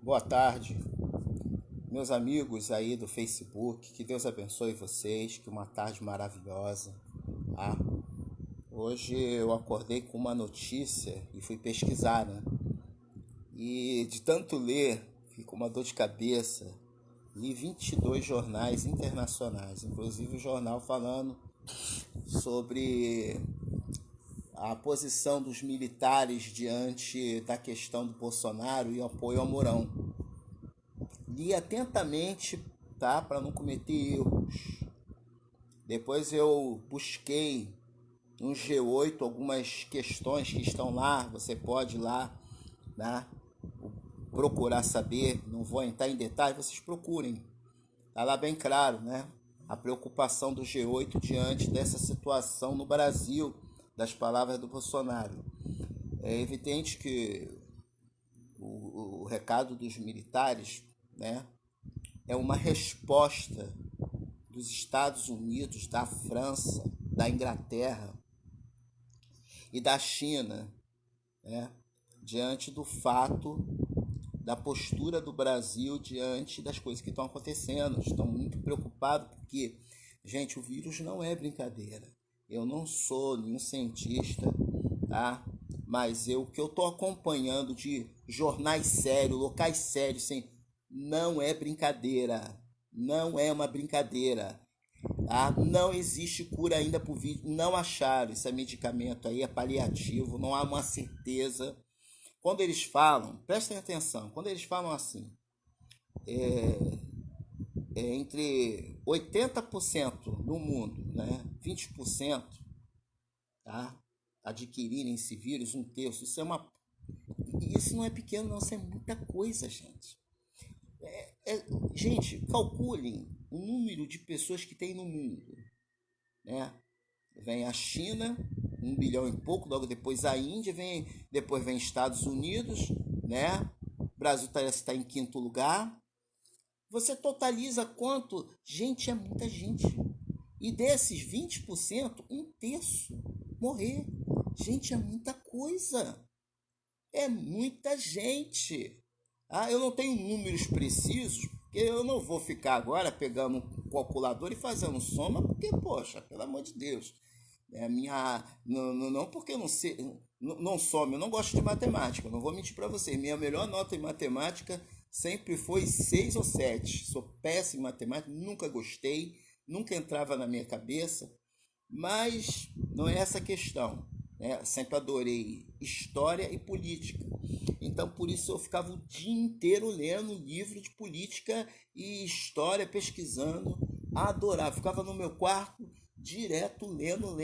Boa tarde, meus amigos aí do Facebook, que Deus abençoe vocês, que uma tarde maravilhosa, tá? Hoje eu acordei com uma notícia e fui pesquisar, né? E de tanto ler, fiquei com uma dor de cabeça, li 22 jornais internacionais, inclusive o jornal falando sobre a posição dos militares diante da questão do Bolsonaro e o apoio ao Mourão. Li atentamente, tá, para não cometer erros. Depois eu busquei no G8 algumas questões que estão lá, você pode ir lá, né, procurar saber, não vou entrar em detalhes, vocês procurem. Tá lá bem claro, né? A preocupação do G8 diante dessa situação no Brasil, das palavras do Bolsonaro. É evidente que o recado dos militares, né, é uma resposta dos Estados Unidos, da França, da Inglaterra e da China, né, diante do fato da postura do Brasil diante das coisas que estão acontecendo. Estão muito preocupados porque, gente, o vírus não é brincadeira. Eu não sou nenhum cientista, tá? Mas o que eu estou acompanhando de jornais sérios, locais sérios, não é brincadeira. Não é uma brincadeira. Tá? Não existe cura ainda por vírus. Não acharam. Esse medicamento aí é paliativo. Não há uma certeza. Quando eles falam, prestem atenção, quando eles falam assim, entre 80% do mundo, né, 20%, tá, adquirirem esse vírus, um terço, isso não é pequeno não, isso é muita coisa, gente. Gente, calculem o número de pessoas que tem no mundo, né? Vem a China, 1 bilhão e pouco, logo depois a Índia, depois vem Estados Unidos, né? O Brasil está em quinto lugar. Você totaliza quanto? Gente, é muita gente. E desses 20%, um terço morrer. Gente, é muita coisa. É muita gente. Eu não tenho números precisos, porque eu não vou ficar agora pegando um calculador e fazendo soma, porque, poxa, pelo amor de Deus. Não porque eu não sei, não some, eu não gosto de matemática, não vou mentir para você. Minha melhor nota em matemática sempre foi 6 ou 7. Sou péssimo em matemática, nunca gostei, nunca entrava na minha cabeça, mas não é essa a questão. Né? Sempre adorei história e política. Então, por isso eu ficava o dia inteiro lendo livro de política e história, pesquisando, adorava. Ficava no meu quarto direto lendo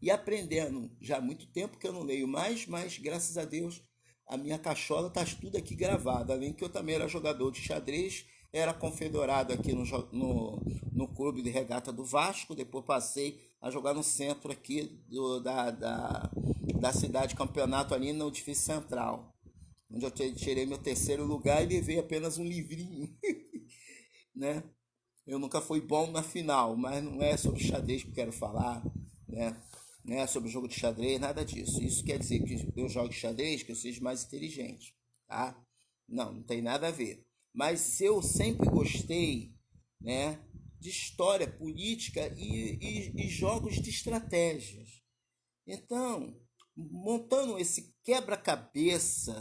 e aprendendo. Já há muito tempo que eu não leio mais, mas graças a Deus a minha cachola está tudo aqui gravado. Além que eu também era jogador de xadrez, era confederado aqui no clube de regata do Vasco, depois passei a jogar no centro aqui da cidade, campeonato ali no edifício central, onde eu tirei meu terceiro lugar e levei apenas um livrinho, né? Eu nunca fui bom na final, mas não é sobre xadrez que eu quero falar, né? Não é sobre jogo de xadrez, nada disso. Isso quer dizer que eu jogo xadrez, que eu seja mais inteligente, tá? Não, não tem nada a ver. Mas eu sempre gostei, né, de história, política e jogos de estratégias. Então, montando esse quebra-cabeça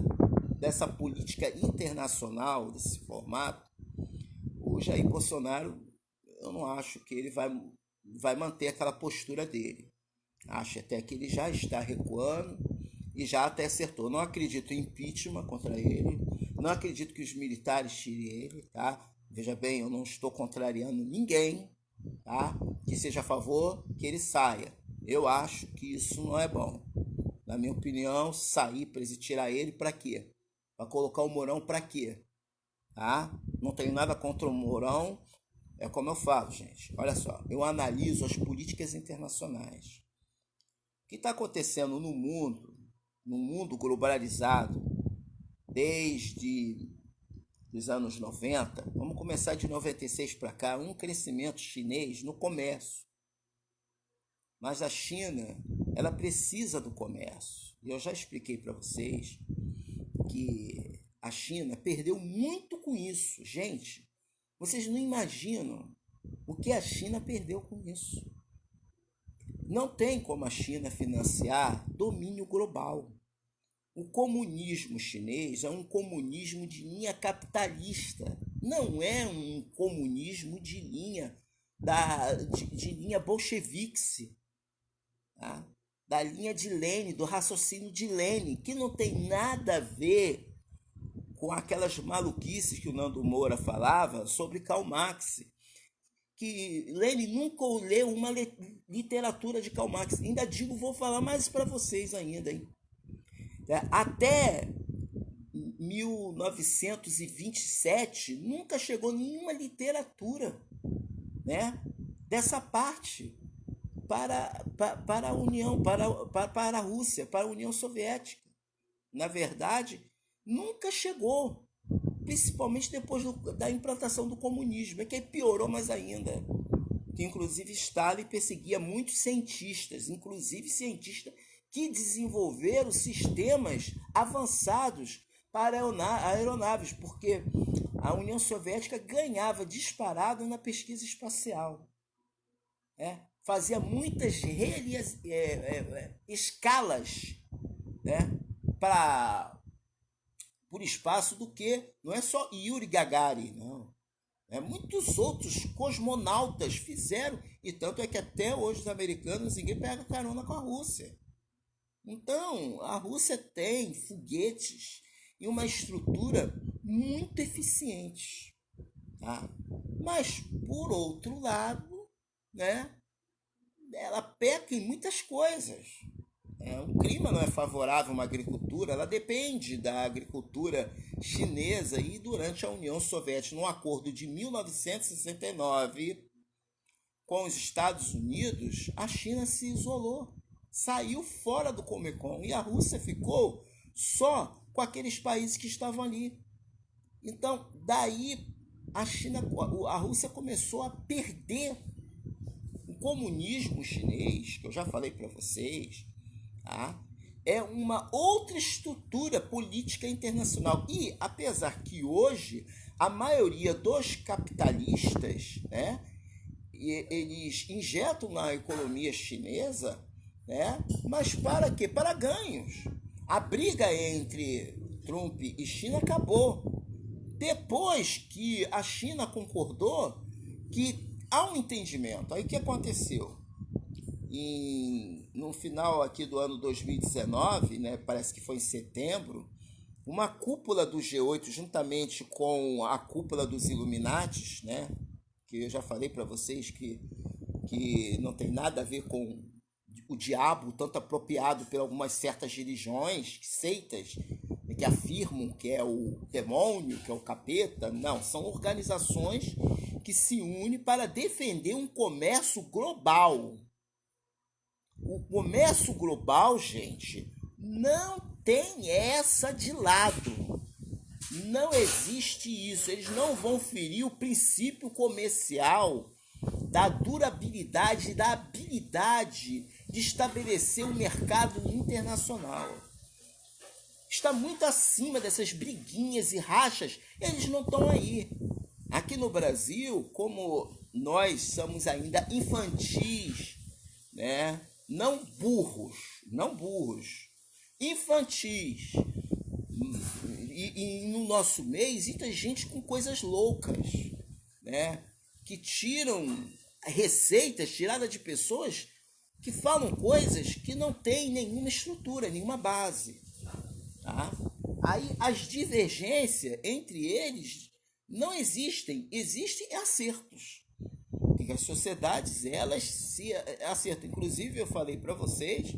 dessa política internacional, desse formato, o Jair Bolsonaro, eu não acho que ele vai manter aquela postura dele. Acho até que ele já está recuando e já até acertou. Não acredito em impeachment contra ele. Não acredito que os militares tirem ele, tá? Veja bem, eu não estou contrariando ninguém, tá? Que seja a favor que ele saia. Eu acho que isso não é bom. Na minha opinião, sair para tirar ele para quê? Para colocar o Mourão para quê? Tá? Não tenho nada contra o Mourão. É como eu falo, gente. Olha só, eu analiso as políticas internacionais. O que está acontecendo no mundo globalizado, desde os anos 90, vamos começar de 96 para cá, um crescimento chinês no comércio. Mas a China, ela precisa do comércio. E eu já expliquei para vocês que a China perdeu muito com isso. Gente, vocês não imaginam o que a China perdeu com isso. Não tem como a China financiar domínio global. O comunismo chinês é um comunismo de linha capitalista, não é um comunismo de linha de linha bolchevique, tá? Da linha de Lenin, do raciocínio de Lenin, que não tem nada a ver com aquelas maluquices que o Nando Moura falava sobre Karl Marx, que Lenin nunca leu uma literatura de Karl Marx. Ainda digo, vou falar mais para vocês ainda, hein? Até 1927 nunca chegou nenhuma literatura, né, dessa parte para a União, para a Rússia, para a União Soviética. Na verdade, nunca chegou, principalmente depois da implantação do comunismo, que piorou mais ainda. Que inclusive Stalin perseguia muitos cientistas, inclusive cientistas que desenvolveram sistemas avançados para aeronaves, porque a União Soviética ganhava disparado na pesquisa espacial. Fazia muitas escalas, né, por espaço do que não é só Yuri Gagarin, não. Muitos outros cosmonautas fizeram, e tanto é que até hoje os americanos ninguém pega carona com a Rússia. Então, a Rússia tem foguetes e uma estrutura muito eficiente, tá? Mas, por outro lado, né, ela peca em muitas coisas. O clima não é favorável a uma agricultura, ela depende da agricultura chinesa, e durante a União Soviética, no acordo de 1969 com os Estados Unidos, a China se isolou, saiu fora do Comecon, e a Rússia ficou só com aqueles países que estavam ali. Então, daí a Rússia começou a perder o comunismo chinês, que eu já falei para vocês, tá? É uma outra estrutura política internacional. E apesar que hoje a maioria dos capitalistas, né, eles injetam na economia chinesa, né, mas para quê? Para ganhos. A briga entre Trump e China acabou depois que a China concordou que há um entendimento. Aí o que aconteceu? No final aqui do ano 2019, né, parece que foi em setembro, uma cúpula do G8 juntamente com a cúpula dos Illuminatis, né, que eu já falei para vocês que não tem nada a ver com o diabo, tanto apropriado por algumas certas religiões, seitas, que afirmam que é o demônio, que é o capeta. Não, são organizações que se unem para defender um comércio global. O comércio global, gente, não tem essa de lado. Não existe isso. Eles não vão ferir o princípio comercial da durabilidade e da habilidade de estabelecer um mercado internacional. Está muito acima dessas briguinhas e rachas. Eles não estão aí. Aqui no Brasil, como nós somos ainda infantis, né? Não burros, infantis. E no nosso meio existe gente com coisas loucas, né? Que tiram receitas tiradas de pessoas que falam coisas que não têm nenhuma estrutura, nenhuma base. Tá? Aí as divergências entre eles não existem acertos. Porque as sociedades, elas se acertam. Inclusive, eu falei para vocês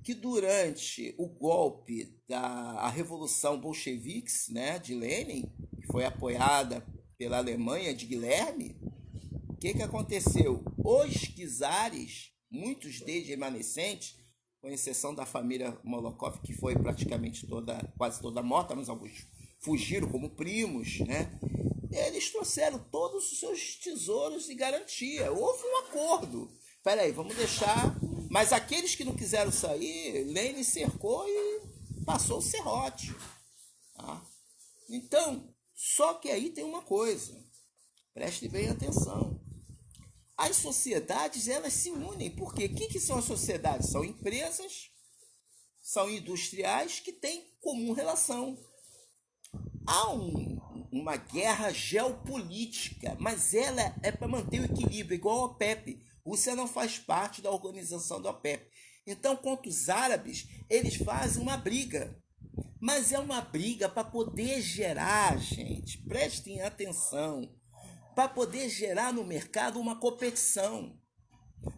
que durante o golpe da Revolução Bolchevique, né, de Lenin, que foi apoiada pela Alemanha de Guilherme, o que aconteceu? Os czares, muitos deles remanescentes, com exceção da família Molotov, que foi praticamente quase toda morta, mas alguns fugiram como primos, né? Eles trouxeram todos os seus tesouros e garantia. Houve um acordo. Peraí, vamos deixar. Mas aqueles que não quiseram sair, Lenin cercou e passou o serrote. Tá? Então, só que aí tem uma coisa, preste bem atenção. As sociedades, elas se unem. Por quê? O que são as sociedades? São empresas, são industriais que têm comum relação. Há uma guerra geopolítica, mas ela é para manter o equilíbrio, igual a OPEP. Rússia não faz parte da organização da OPEP. Então, quanto os árabes, eles fazem uma briga. Mas é uma briga para poder gerar, gente, prestem atenção, para poder gerar no mercado uma competição.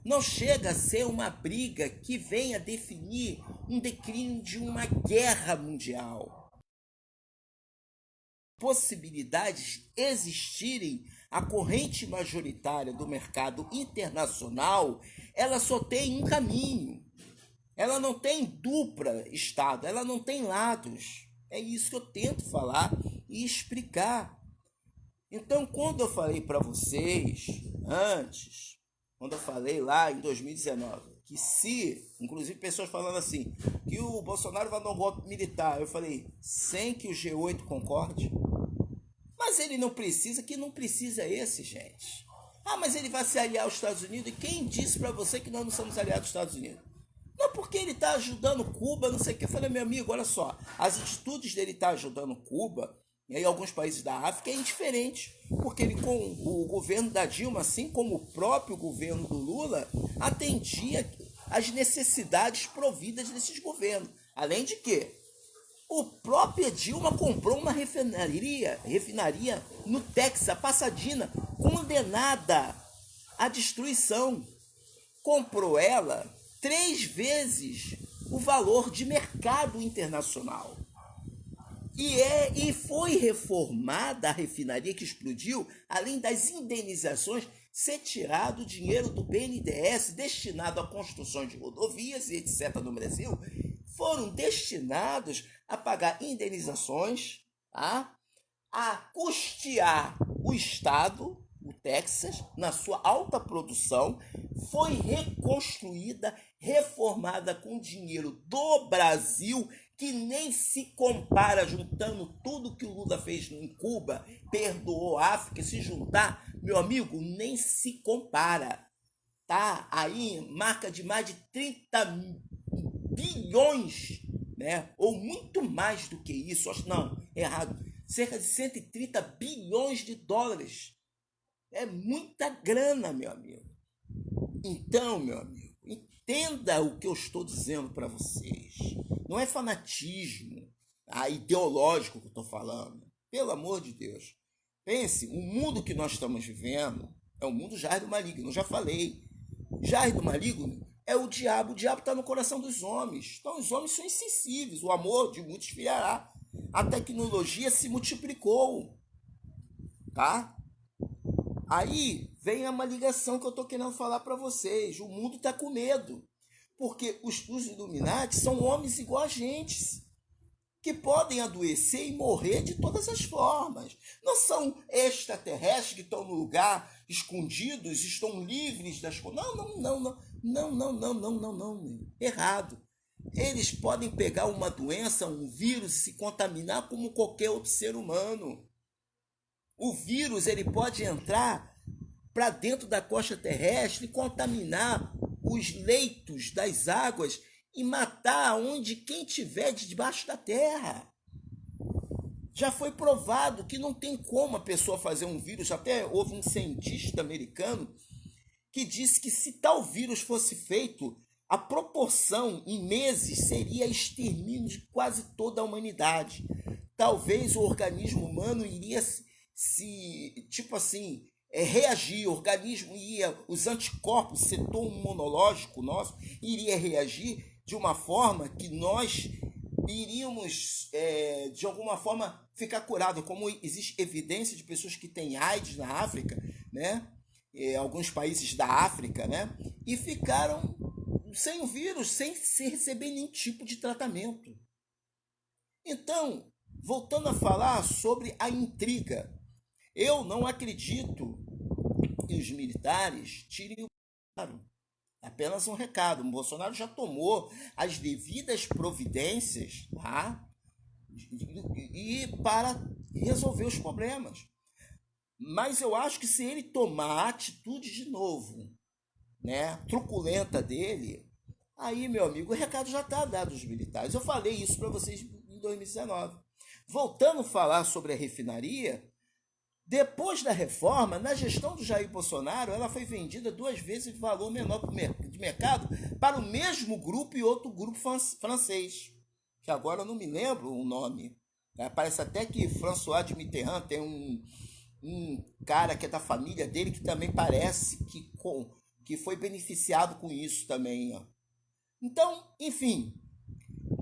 Não chega a ser uma briga que venha definir um declínio de uma guerra mundial. Possibilidades existirem, a corrente majoritária do mercado internacional, ela só tem um caminho. Ela não tem dupla estado, ela não tem lados. É isso que eu tento falar e explicar. Então, quando eu falei para vocês antes, quando eu falei lá em 2019, que se, inclusive pessoas falando assim, que o Bolsonaro vai dar um golpe militar, eu falei, sem que o G8 concorde. Mas ele não precisa, que não precisa esse, gente. Ah, mas ele vai se aliar aos Estados Unidos, e quem disse para você que nós não somos aliados aos Estados Unidos? Não, porque ele está ajudando Cuba, não sei o que. Eu falei, meu amigo, olha só, as atitudes dele estar ajudando Cuba e aí alguns países da África é indiferente, porque ele, com o governo da Dilma, assim como o próprio governo do Lula, atendia às necessidades providas desses governos. Além de que o próprio Dilma comprou uma refinaria no Texas, Pasadena, condenada à destruição. Comprou ela 3 vezes o valor de mercado internacional. E foi reformada a refinaria que explodiu, além das indenizações, ser tirado o dinheiro do BNDES destinado à construção de rodovias e etc. no Brasil, foram destinados a pagar indenizações, a custear o Estado, o Texas, na sua alta produção, foi reconstruída, reformada com dinheiro do Brasil, que nem se compara, juntando tudo que o Lula fez em Cuba, perdoou a África, se juntar, meu amigo, nem se compara. Tá aí, marca de mais de 30 bilhões, né? Ou muito mais do que isso, acho não, errado, cerca de 130 bilhões de dólares. É muita grana, meu amigo. Então, meu amigo, entenda o que eu estou dizendo para vocês. Não é fanatismo ideológico que eu estou falando. Pelo amor de Deus. Pense, o mundo que nós estamos vivendo é o mundo jaz do maligno. Eu já falei. Jaz do maligno é o diabo. O diabo está no coração dos homens. Então, os homens são insensíveis. O amor de muitos esfriará. A tecnologia se multiplicou. Tá? Aí vem uma ligação que eu estou querendo falar para vocês. O mundo está com medo. Porque os Illuminati são homens igual a gente, que podem adoecer e morrer de todas as formas. Não são extraterrestres que estão no lugar escondidos, estão livres das coisas. Não. Errado. Eles podem pegar uma doença, um vírus, se contaminar como qualquer outro ser humano. O vírus ele pode entrar para dentro da costa terrestre e contaminar os leitos das águas e matar onde quem tiver debaixo da terra. Já foi provado que não tem como a pessoa fazer um vírus. Até houve um cientista americano que disse que se tal vírus fosse feito, a proporção em meses seria extermínio de quase toda a humanidade. Talvez o organismo humano iria reagir, o organismo os anticorpos, o setor imunológico nosso, iria reagir de uma forma que nós iríamos, de alguma forma, ficar curado. Como existe evidência de pessoas que têm AIDS na África, né? Alguns países da África, né? E ficaram sem o vírus, sem receber nenhum tipo de tratamento. Então, voltando a falar sobre a intriga, eu não acredito que os militares tirem o Bolsonaro. É apenas um recado. O Bolsonaro já tomou as devidas providências, tá? E para resolver os problemas. Mas eu acho que se ele tomar a atitude de novo, né, truculenta dele, aí, meu amigo, o recado já está dado aos militares. Eu falei isso para vocês em 2019. Voltando a falar sobre a refinaria, depois da reforma, na gestão do Jair Bolsonaro, ela foi vendida 2 vezes de valor menor de mercado para o mesmo grupo e outro grupo francês, que agora eu não me lembro o nome. Parece até que François de Mitterrand tem um cara que é da família dele que também parece que foi beneficiado com isso também. Ó. Então, enfim,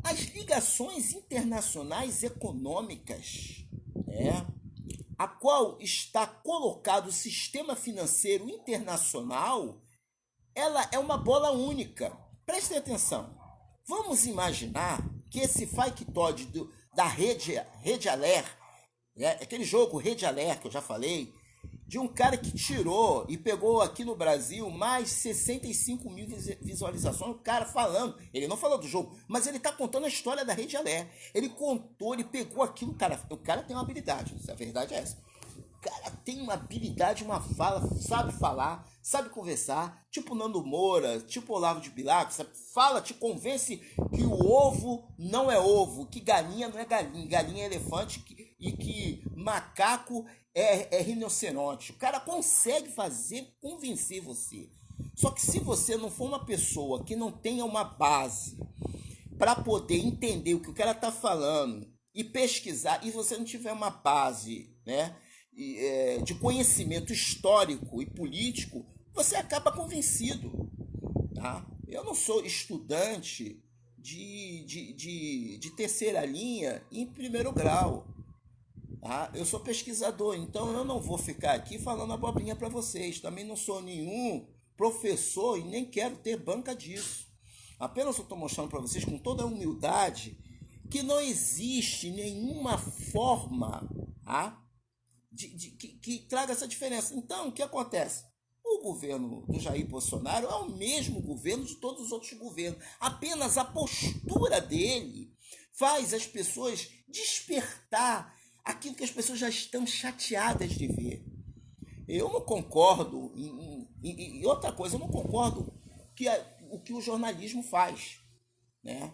as ligações internacionais econômicas, a qual está colocado o sistema financeiro internacional, ela é uma bola única. Prestem atenção. Vamos imaginar que esse factoide da Rede Alert, aquele jogo Rede Alert que eu já falei, de um cara que tirou e pegou aqui no Brasil mais 65 mil visualizações, o cara falando, ele não falou do jogo, mas ele tá contando a história da Rede Alert. Ele contou, ele pegou aquilo, o cara tem uma habilidade, a verdade é essa. O cara tem uma habilidade, uma fala, sabe falar, sabe conversar, tipo Nando Moura, tipo Olavo de Bilac, sabe? Fala, te convence que o ovo não é ovo, que galinha não é galinha, galinha é elefante e que macaco é rinoceronte. O cara consegue convencer você. Só que se você não for uma pessoa que não tenha uma base para poder entender o que o cara está falando e pesquisar, e você não tiver uma base, né, de conhecimento histórico e político, você acaba convencido. Tá? Eu não sou estudante de terceira linha em primeiro grau. Tá? Eu sou pesquisador, então eu não vou ficar aqui falando abobrinha para vocês. Também não sou nenhum professor e nem quero ter banca disso. Apenas eu estou mostrando para vocês com toda a humildade que não existe nenhuma forma, tá, que traga essa diferença. Então, o que acontece? O governo do Jair Bolsonaro é o mesmo governo de todos os outros governos. Apenas a postura dele faz as pessoas despertar aquilo que as pessoas já estão chateadas de ver. Eu não concordo, e outra coisa, eu não concordo o que o jornalismo faz, né?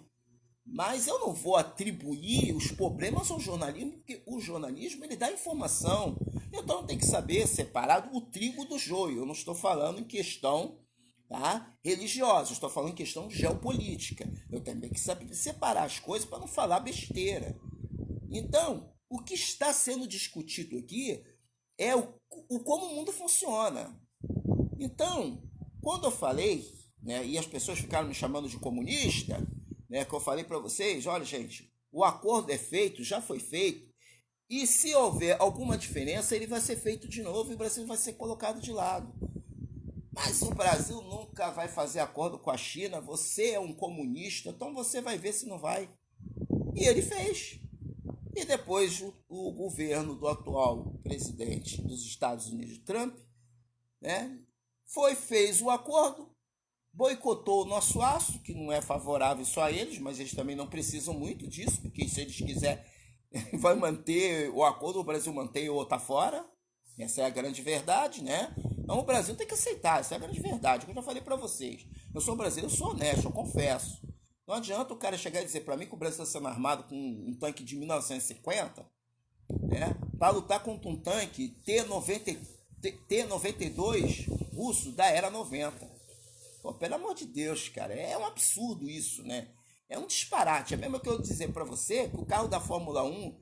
Mas eu não vou atribuir os problemas ao jornalismo, porque o jornalismo ele dá informação. Então tem que saber separar o trigo do joio. Eu não estou falando em questão, tá, religiosa, eu estou falando em questão geopolítica. Eu também tenho que saber separar as coisas para não falar besteira. Então, o que está sendo discutido aqui é como o mundo funciona. Então, quando eu falei, né, e as pessoas ficaram me chamando de comunista, né, que eu falei para vocês, olha gente, o acordo é feito, já foi feito, e se houver alguma diferença, ele vai ser feito de novo e o Brasil vai ser colocado de lado. Mas o Brasil nunca vai fazer acordo com a China, você é um comunista, então você vai ver se não vai. E ele fez. E depois o governo do atual presidente dos Estados Unidos, Trump, né, fez o acordo, boicotou o nosso aço, que não é favorável só a eles, mas eles também não precisam muito disso, porque se eles quiserem, vai manter o acordo, o Brasil mantém ou tá fora. Essa é a grande verdade, né? Então o Brasil tem que aceitar, essa é a grande verdade, que eu já falei para vocês. Eu sou brasileiro, eu sou honesto, eu confesso. Não adianta o cara chegar e dizer para mim que o Brasil está sendo armado com um tanque de 1950, né, para lutar contra um tanque T-92 russo da era 90. Pô, pelo amor de Deus, cara, é um absurdo isso, né? É um disparate. É mesmo que eu dizer para você que o carro da Fórmula 1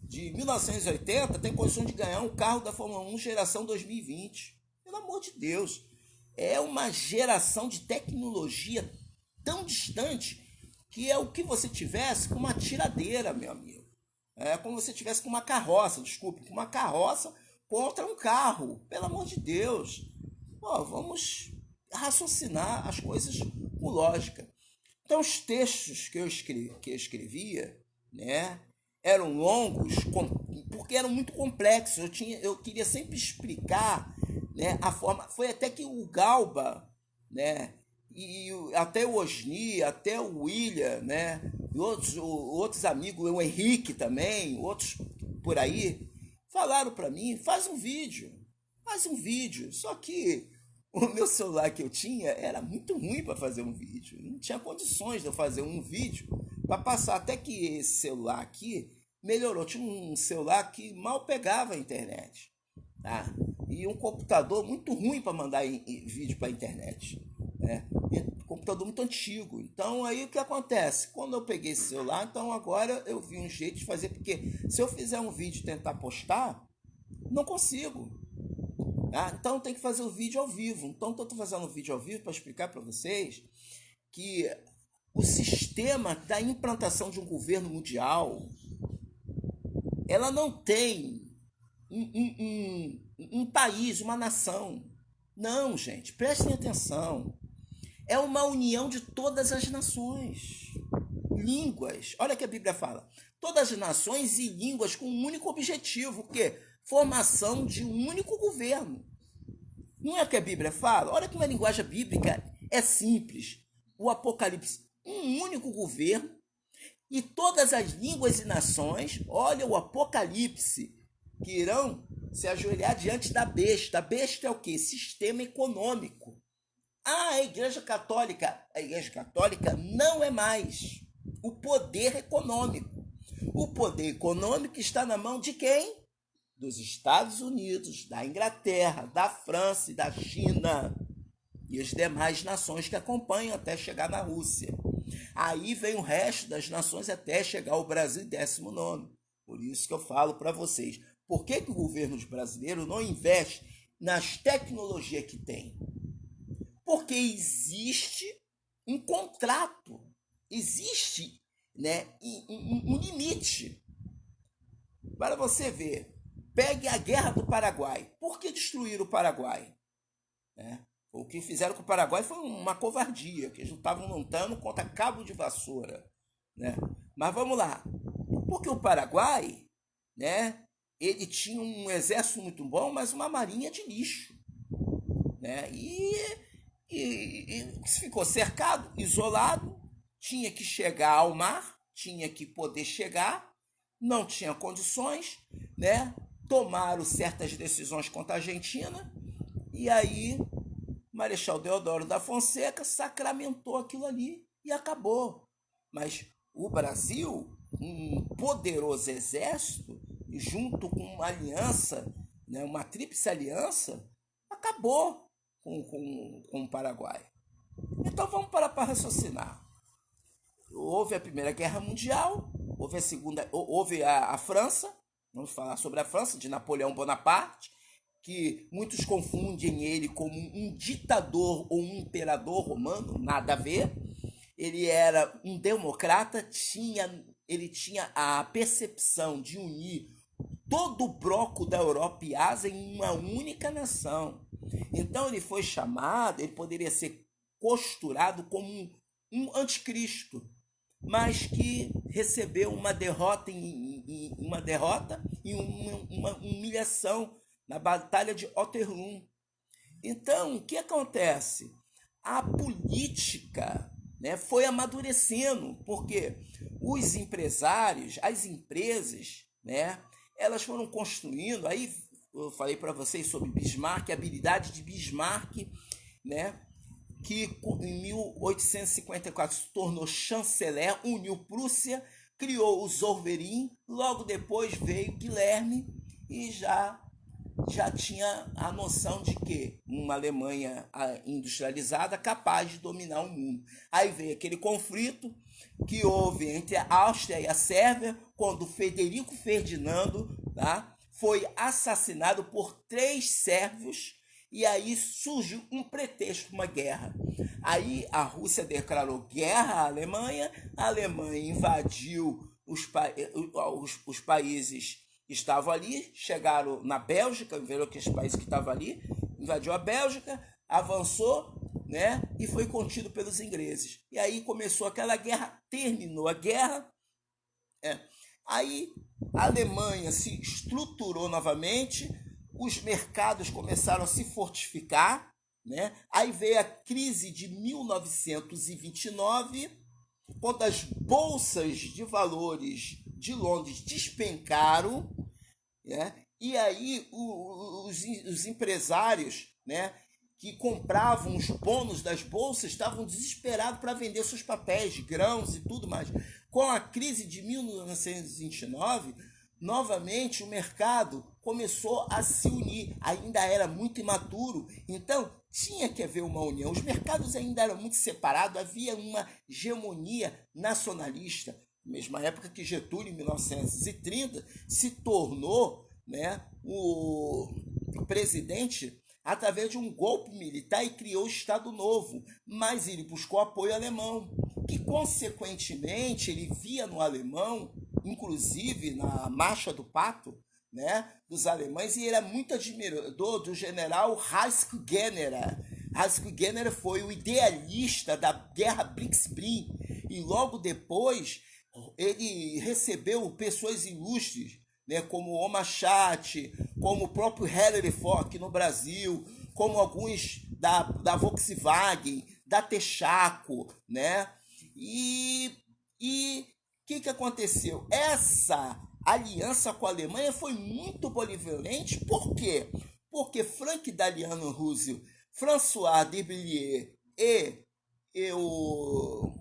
de 1980 tem condição de ganhar um carro da Fórmula 1 geração 2020. Pelo amor de Deus. É uma geração de tecnologia tão distante que é o que você tivesse com uma tiradeira, meu amigo. É como se você tivesse com uma carroça, desculpe, com uma carroça contra um carro. Pelo amor de Deus. Pô, vamos raciocinar as coisas com lógica. Então, os textos que eu escrevia, né, eram longos, porque eram muito complexos. Eu queria sempre explicar, né, a forma. Foi até que o Galba, né, e até o Osni, até o William, né, e outros amigos, o Henrique também, outros por aí, falaram para mim, faz um vídeo. Só que o meu celular que eu tinha era muito ruim para fazer um vídeo. Não tinha condições de eu fazer um vídeo para passar. Até que esse celular aqui melhorou. Tinha um celular que mal pegava a internet. Tá? E um computador muito ruim para mandar vídeo para a internet. Né? Computador muito antigo. Então aí o que acontece? Quando eu peguei esse celular, então agora eu vi um jeito de fazer, porque se eu fizer um vídeo e tentar postar, não consigo. Tá? Então tem que fazer o vídeo ao vivo. Então eu estou fazendo um vídeo ao vivo para explicar para vocês que o sistema da implantação de um governo mundial, ela não tem um país, uma nação. Não, gente, prestem atenção. É uma união de todas as nações. Línguas. Olha o que a Bíblia fala. Todas as nações e línguas com um único objetivo, o quê? Formação de um único governo. Não é o que a Bíblia fala? Olha como a linguagem bíblica é simples. O Apocalipse, um único governo, e todas as línguas e nações, olha o Apocalipse, que irão se ajoelhar diante da besta. A besta é o quê? Sistema econômico. A Igreja Católica não é mais o poder econômico. O poder econômico está na mão de quem? Dos Estados Unidos, da Inglaterra, da França e da China e as demais nações que acompanham até chegar na Rússia. Aí vem o resto das nações até chegar ao Brasil em 19º. Por isso que eu falo para vocês, por que o governo brasileiro não investe nas tecnologias que tem? Porque existe um contrato, existe, né, um limite. Para você ver, pegue a Guerra do Paraguai. Por que destruíram o Paraguai? O que fizeram com o Paraguai foi uma covardia, que eles estavam lutando contra cabo de vassoura. Né? Mas vamos lá. Porque o Paraguai, né, ele tinha um exército muito bom, mas uma marinha de lixo. Né? E ficou cercado, isolado, tinha que chegar ao mar, tinha que poder chegar, não tinha condições, né? Tomaram certas decisões contra a Argentina, e aí Marechal Deodoro da Fonseca sacramentou aquilo ali e acabou. Mas o Brasil, um poderoso exército, junto com uma aliança, né, uma tríplice aliança, acabou com o Paraguai. Então vamos parar para raciocinar. Houve a Primeira Guerra Mundial, houve a Segunda, houve a França, vamos falar sobre a França, de Napoleão Bonaparte, que muitos confundem ele como um ditador ou um imperador romano, nada a ver. Ele era um democrata, ele tinha a percepção de unir todo o bloco da Europa e Ásia em uma única nação. Então ele foi chamado, ele poderia ser costurado como um anticristo, mas que recebeu uma derrota e uma humilhação na Batalha de Waterloo. Então, o que acontece? A política, né, foi amadurecendo, porque os empresários, as empresas, né, elas foram construindo. Aí eu falei para vocês sobre Bismarck, a habilidade de Bismarck, né, que em 1854 se tornou chanceler, uniu Prússia, criou o Zollverein, logo depois veio Guilherme e já tinha a noção de que uma Alemanha industrializada capaz de dominar o mundo. Aí veio aquele conflito que houve entre a Áustria e a Sérvia, quando Federico Ferdinando, tá, foi assassinado por 3 sérvios, e aí surgiu um pretexto, uma guerra. Aí a Rússia declarou guerra à Alemanha, a Alemanha invadiu os países que estavam ali, chegaram na Bélgica, viram aqueles países que estavam ali, invadiu a Bélgica, avançou, né, e foi contido pelos ingleses. E aí começou aquela guerra, terminou a guerra, aí a Alemanha se estruturou novamente, os mercados começaram a se fortificar, né? Aí veio a crise de 1929, quando as bolsas de valores de Londres despencaram, né? E aí os empresários, né, que compravam os bônus das bolsas estavam desesperados para vender seus papéis, grãos e tudo mais. Com a crise de 1929, novamente o mercado começou a se unir, ainda era muito imaturo, então tinha que haver uma união. Os mercados ainda eram muito separados, havia uma hegemonia nacionalista. Mesma época que Getúlio, em 1930, se tornou, né, o presidente através de um golpe militar e criou o Estado Novo, mas ele buscou apoio alemão, que consequentemente ele via no alemão, inclusive na Marcha do Pato, né, dos alemães, e era muito admirador do general Reichsgeneral. Reichsgeneral foi o idealista da Guerra Blitzkrieg, e logo depois ele recebeu pessoas ilustres, né, como o Omachat, como o próprio Henry Ford aqui no Brasil, como alguns da Volkswagen, da Texaco, né? E que aconteceu? Essa aliança com a Alemanha foi muito boliviolente. Por quê? Porque Frank Delano Roosevelt, François de Villiers e o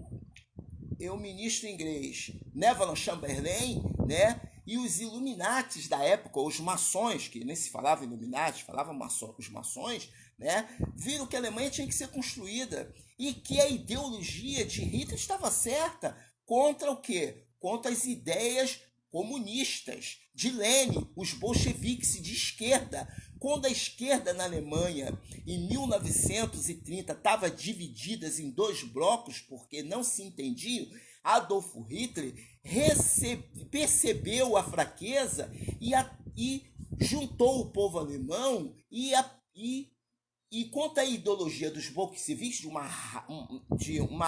ministro inglês Neville Chamberlain, né? E os Illuminatis da época, os maçons, que nem se falava Illuminati, falava os maçons, né? Viram que a Alemanha tinha que ser construída e que a ideologia de Hitler estava certa contra o quê? Contra as ideias comunistas de Lenin, os bolcheviques de esquerda. Quando a esquerda na Alemanha, em 1930, estava dividida em dois blocos porque não se entendiam, Adolf Hitler percebeu a fraqueza e juntou o povo alemão e contra a ideologia dos bolcheviques de uma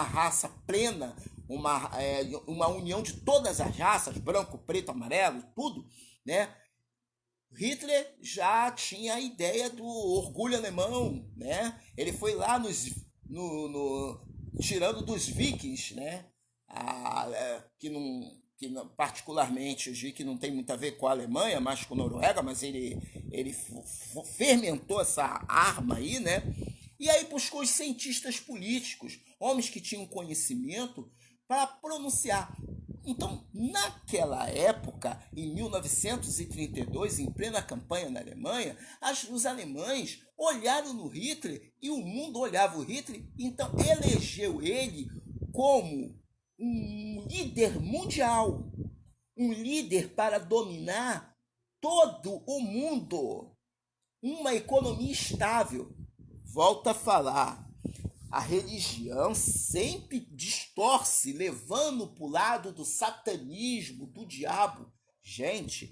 raça plena, uma união de todas as raças, branco, preto, amarelo, tudo, né? Hitler já tinha a ideia do orgulho alemão, né? Ele foi lá tirando dos vikings, né? Que não, particularmente, os vikings não tem muito a ver com a Alemanha, mas com a Noruega, mas ele fermentou essa arma aí, né? E aí buscou os cientistas políticos, homens que tinham conhecimento, para pronunciar. Então, naquela época, em 1932, em plena campanha na Alemanha, os alemães olharam no Hitler e o mundo olhava o Hitler, então elegeu ele como um líder mundial, um líder para dominar todo o mundo, uma economia estável. Volto a falar, a religião sempre distorce, levando para o lado do satanismo, do diabo. Gente,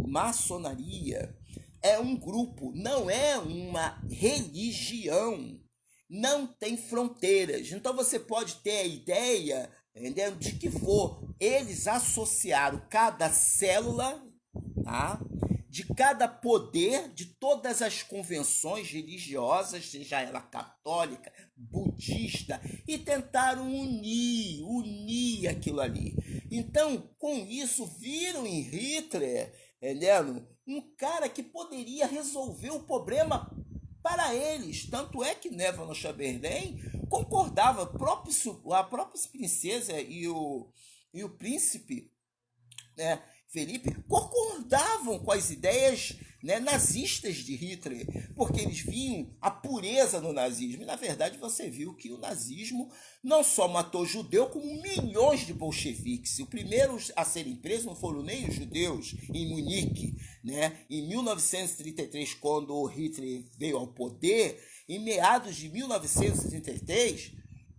maçonaria é um grupo, não é uma religião. Não tem fronteiras. Então você pode ter a ideia, entendeu, de que for. Eles associaram cada célula, tá? De cada poder, de todas as convenções religiosas, seja ela católica, budista, e tentaram unir aquilo ali. Então, com isso, viram em Hitler, entendeu, um cara que poderia resolver o problema para eles. Tanto é que Neville Chamberlain concordava, a própria princesa e o príncipe, né, Felipe, concordavam com as ideias, né, nazistas de Hitler, porque eles viam a pureza no nazismo. E, na verdade, você viu que o nazismo não só matou judeu, como milhões de bolcheviques. O primeiro a serem presos não foram nem os judeus, em Munique, né? Em 1933, quando o Hitler veio ao poder, em meados de 1933,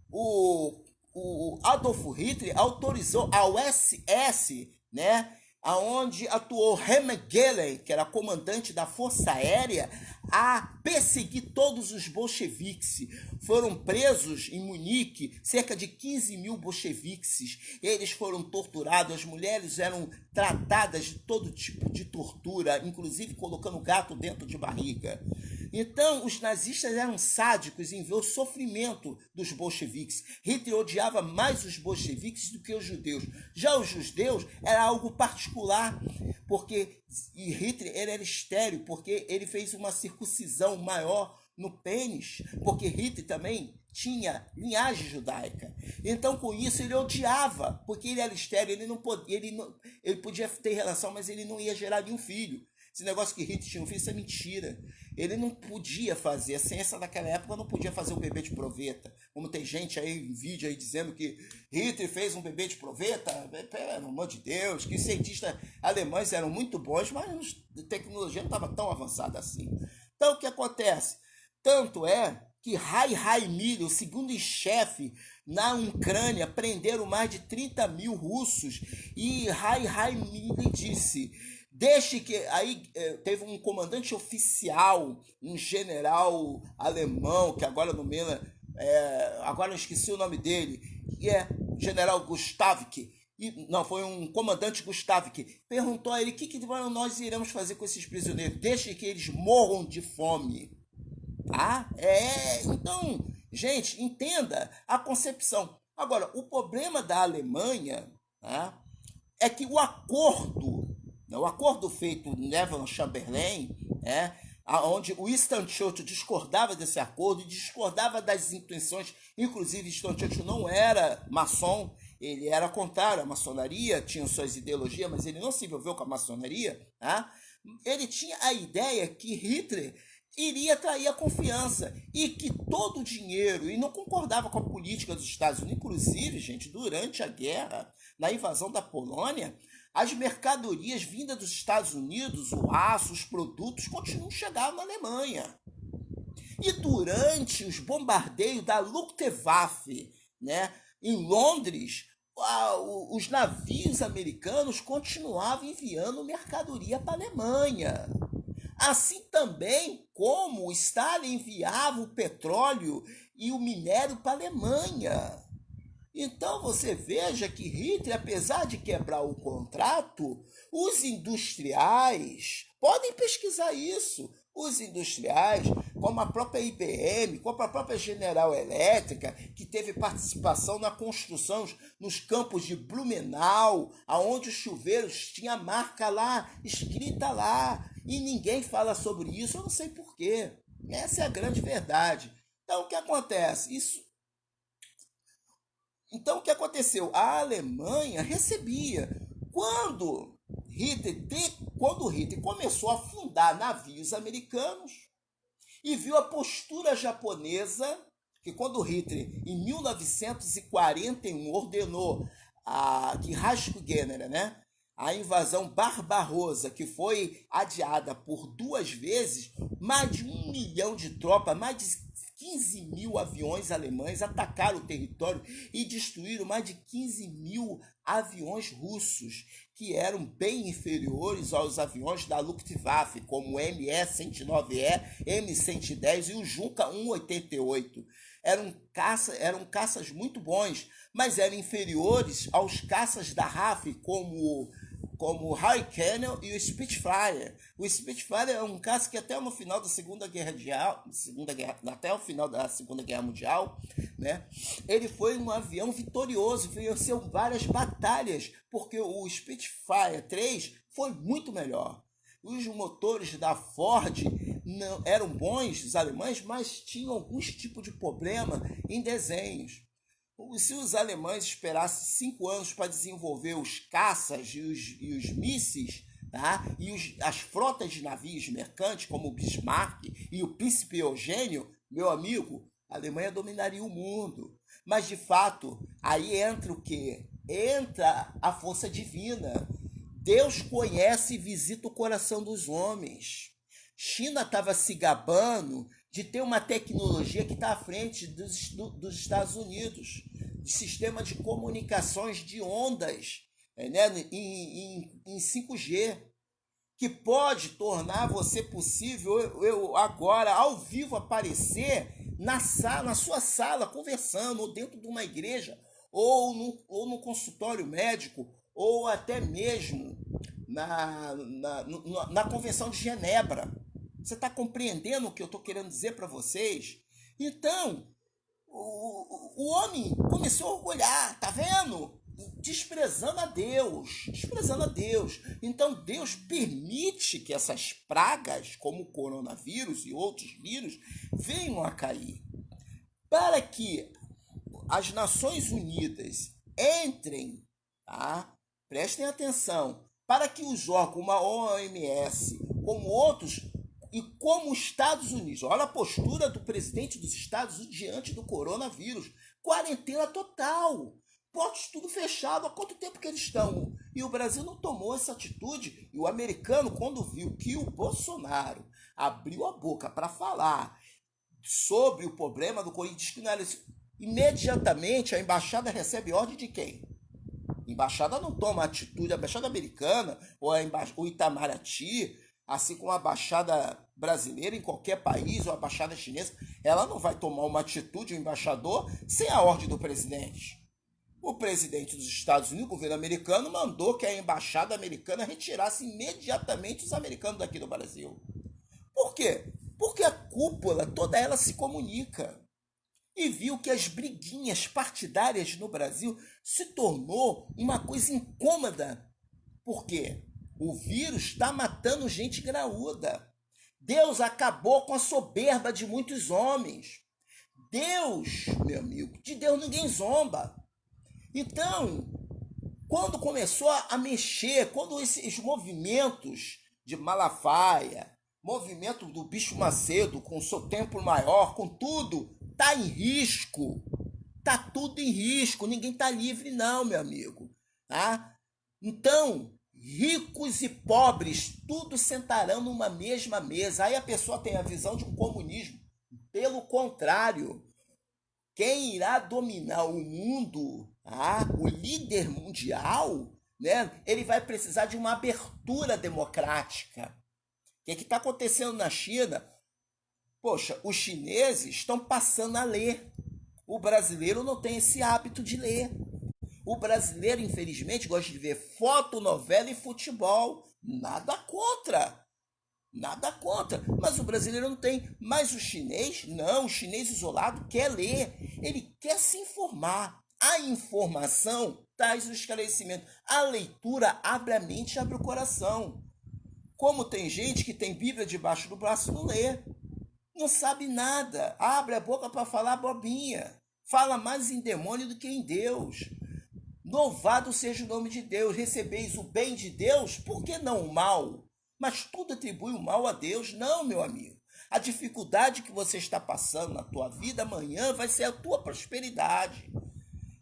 o Adolf Hitler autorizou ao SS, né, aonde atuou Hemgelen, que era comandante da Força Aérea, a perseguir todos os bolcheviques. Foram presos em Munique cerca de 15 mil bolcheviques. Eles foram torturados, as mulheres eram tratadas de todo tipo de tortura, inclusive colocando gato dentro de barriga. Então, os nazistas eram sádicos em ver o sofrimento dos bolcheviques. Hitler odiava mais os bolcheviques do que os judeus. Já os judeus era algo particular, porque e Hitler ele era estéril, porque ele fez uma circuncisão maior no pênis, porque Hitler também tinha linhagem judaica. Então, com isso, ele odiava, porque ele era estéril, ele podia ter relação, mas ele não ia gerar nenhum filho. Esse negócio que Hitler tinha um filho, isso é mentira. Ele não podia fazer, a ciência daquela época não podia fazer o bebê de proveta. Como tem gente aí em vídeo aí dizendo que Hitler fez um bebê de proveta, pelo amor de Deus, que cientistas alemães eram muito bons, mas a tecnologia não estava tão avançada assim. Então o que acontece? Tanto é que Hai Mili, o segundo em chefe na Ucrânia, prenderam mais de 30 mil russos e Hai Mili disse... Deixe que aí teve um comandante oficial, um general alemão, que agora não me lembro, agora eu esqueci o nome dele, e é general Gustavik, não, foi um comandante Gustavik, perguntou a ele o que nós iremos fazer com esses prisioneiros, deixe que eles morram de fome. Tá? Então, gente, entenda a concepção. Agora, o problema da Alemanha, tá, é que o acordo feito em Neville Chamberlain, onde o Winston Churchill discordava desse acordo e discordava das intenções, inclusive Winston Churchill não era maçom, ele era contrário à maçonaria, tinha suas ideologias, mas ele não se envolveu com a maçonaria, tá? Ele tinha a ideia que Hitler iria atrair a confiança e que todo o dinheiro, e não concordava com a política dos Estados Unidos, inclusive, gente, durante a guerra, na invasão da Polônia, as mercadorias vindas dos Estados Unidos, o aço, os produtos, continuam chegando na Alemanha. E durante os bombardeios da Luftwaffe, né, em Londres, os navios americanos continuavam enviando mercadoria para a Alemanha. Assim também como o Stalin enviava o petróleo e o minério para a Alemanha. Então você veja que Hitler, apesar de quebrar o contrato, os industriais, podem pesquisar isso, os industriais, como a própria IBM, como a própria General Elétrica, que teve participação na construção nos campos de Blumenau, aonde os chuveiros tinha a marca lá, escrita lá, e ninguém fala sobre isso, eu não sei porquê. Essa é a grande verdade. Então o que acontece? Então, o que aconteceu? A Alemanha recebia. Quando Hitler começou a fundar navios americanos e viu a postura japonesa, que quando Hitler, em 1941, ordenou que Raskugener, né, a invasão barbarosa, que foi adiada por 2 vezes, mais de 1 milhão de tropas, mais de 15 mil aviões alemães atacaram o território e destruíram mais de 15 mil aviões russos, que eram bem inferiores aos aviões da Luftwaffe, como o ME-109E, M-110 e o Junker 188. Eram caças muito bons, mas eram inferiores aos caças da RAF, como o Hurricane e o Spitfire. O Spitfire é um caça que até no final da até o final da Segunda Guerra Mundial, né, ele foi um avião vitorioso, venceu várias batalhas, porque o Spitfire 3 foi muito melhor. Os motores da Ford não eram bons, os alemães, mas tinham alguns tipos de problema em desenhos. Se os alemães esperassem 5 anos para desenvolver os caças e os mísseis, tá? As frotas de navios mercantes, como o Bismarck e o Príncipe Eugênio, meu amigo, a Alemanha dominaria o mundo. Mas, de fato, aí entra o quê? Entra a força divina. Deus conhece e visita o coração dos homens. China estava se gabando de ter uma tecnologia que está à frente dos Estados Unidos, de sistema de comunicações de ondas. né, em 5G, que pode tornar você possível eu agora, ao vivo, aparecer na sua sala, conversando, ou dentro de uma igreja, ou no consultório médico, ou até mesmo na Convenção de Genebra. Você está compreendendo o que eu estou querendo dizer para vocês? Então, o homem começou a orgulhar, tá vendo? Desprezando a Deus, desprezando a Deus. Então Deus permite que essas pragas, como o coronavírus e outros vírus, venham a cair, para que as Nações Unidas entrem, tá? Prestem atenção, para que os órgãos, como a OMS, como outros, e como os Estados Unidos, olha a postura do presidente dos Estados Unidos diante do coronavírus, quarentena total, portos tudo fechado, há quanto tempo que eles estão? E o Brasil não tomou essa atitude, e o americano, quando viu que o Bolsonaro abriu a boca para falar sobre o problema do Corinthians, diz que não era isso, imediatamente a embaixada recebe ordem de quem? A embaixada não toma atitude, a embaixada americana ou o Itamaraty, assim como a embaixada brasileira em qualquer país ou a embaixada chinesa, ela não vai tomar uma atitude, o embaixador, sem a ordem do presidente. O presidente dos Estados Unidos, o governo americano, mandou que a embaixada americana retirasse imediatamente os americanos daqui do Brasil. Por quê? Porque a cúpula, toda ela se comunica. E viu que as briguinhas partidárias no Brasil se tornou uma coisa incômoda. Por quê? O vírus está matando gente graúda. Deus acabou com a soberba de muitos homens. Deus, meu amigo, de Deus ninguém zomba. Então, quando começou a mexer, quando esses movimentos de Malafaia, movimento do Bicho Macedo, com o seu tempo maior, com tudo, tá em risco. Tá tudo em risco, ninguém tá livre não, meu amigo. Tá? Então, ricos e pobres, tudo sentarão numa mesma mesa. Aí a pessoa tem a visão de um comunismo. Pelo contrário, quem irá dominar o mundo, o líder mundial, né, ele vai precisar de uma abertura democrática. O que está acontecendo na China? Poxa, os chineses estão passando a ler. O brasileiro não tem esse hábito de ler. O brasileiro, infelizmente, gosta de ver foto, novela e futebol. Nada contra. Nada contra. Mas o brasileiro não tem. Mas o chinês, não. O chinês isolado quer ler. Ele quer se informar. A informação traz o esclarecimento. A leitura abre a mente e abre o coração. Como tem gente que tem Bíblia debaixo do braço e não lê. Não sabe nada. Abre a boca para falar bobinha. Fala mais em demônio do que em Deus. Louvado seja o nome de Deus. Recebeis o bem de Deus, por que não o mal? Mas tudo atribui o mal a Deus. Não, meu amigo. A dificuldade que você está passando na tua vida amanhã vai ser a tua prosperidade.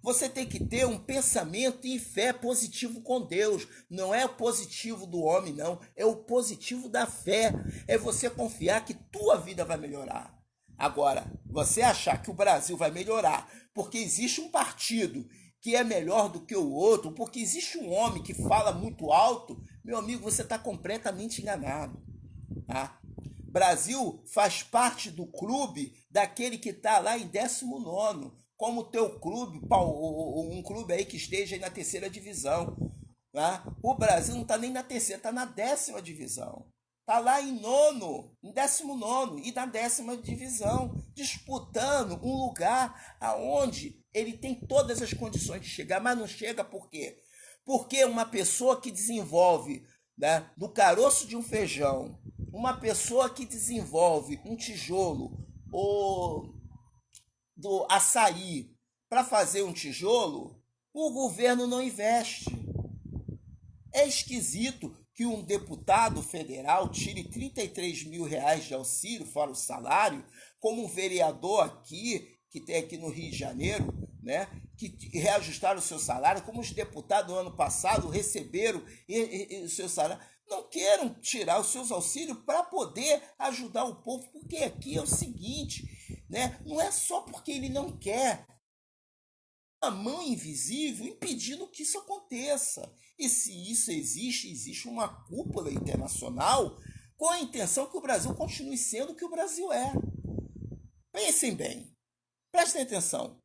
Você tem que ter um pensamento e fé positivo com Deus. Não é o positivo do homem, não. É o positivo da fé. É você confiar que tua vida vai melhorar. Agora, você achar que o Brasil vai melhorar porque existe um partido que é melhor do que o outro, porque existe um homem que fala muito alto, meu amigo, você está completamente enganado. Tá? Brasil faz parte do clube daquele que está lá em 19º, como o teu clube, um clube aí que esteja aí na 3ª divisão. Tá? O Brasil não está nem na 3ª, está na 10ª divisão. Está lá em 9º, em 19º e na 10ª divisão, disputando um lugar aonde ele tem todas as condições de chegar, mas não chega por quê? Porque uma pessoa que desenvolve, né, do caroço de um feijão, uma pessoa que desenvolve um tijolo ou do açaí para fazer um tijolo, o governo não investe. É esquisito que um deputado federal tire 33 mil reais de auxílio, fora o salário, como um vereador aqui, que tem aqui no Rio de Janeiro, né, que reajustaram o seu salário, como os deputados do ano passado receberam o seu salário, não queiram tirar os seus auxílios para poder ajudar o povo, porque aqui é o seguinte, né, não é só porque ele não quer, uma mão invisível impedindo que isso aconteça. E se isso existe, existe uma cúpula internacional com a intenção que o Brasil continue sendo o que o Brasil é. Pensem bem, prestem atenção.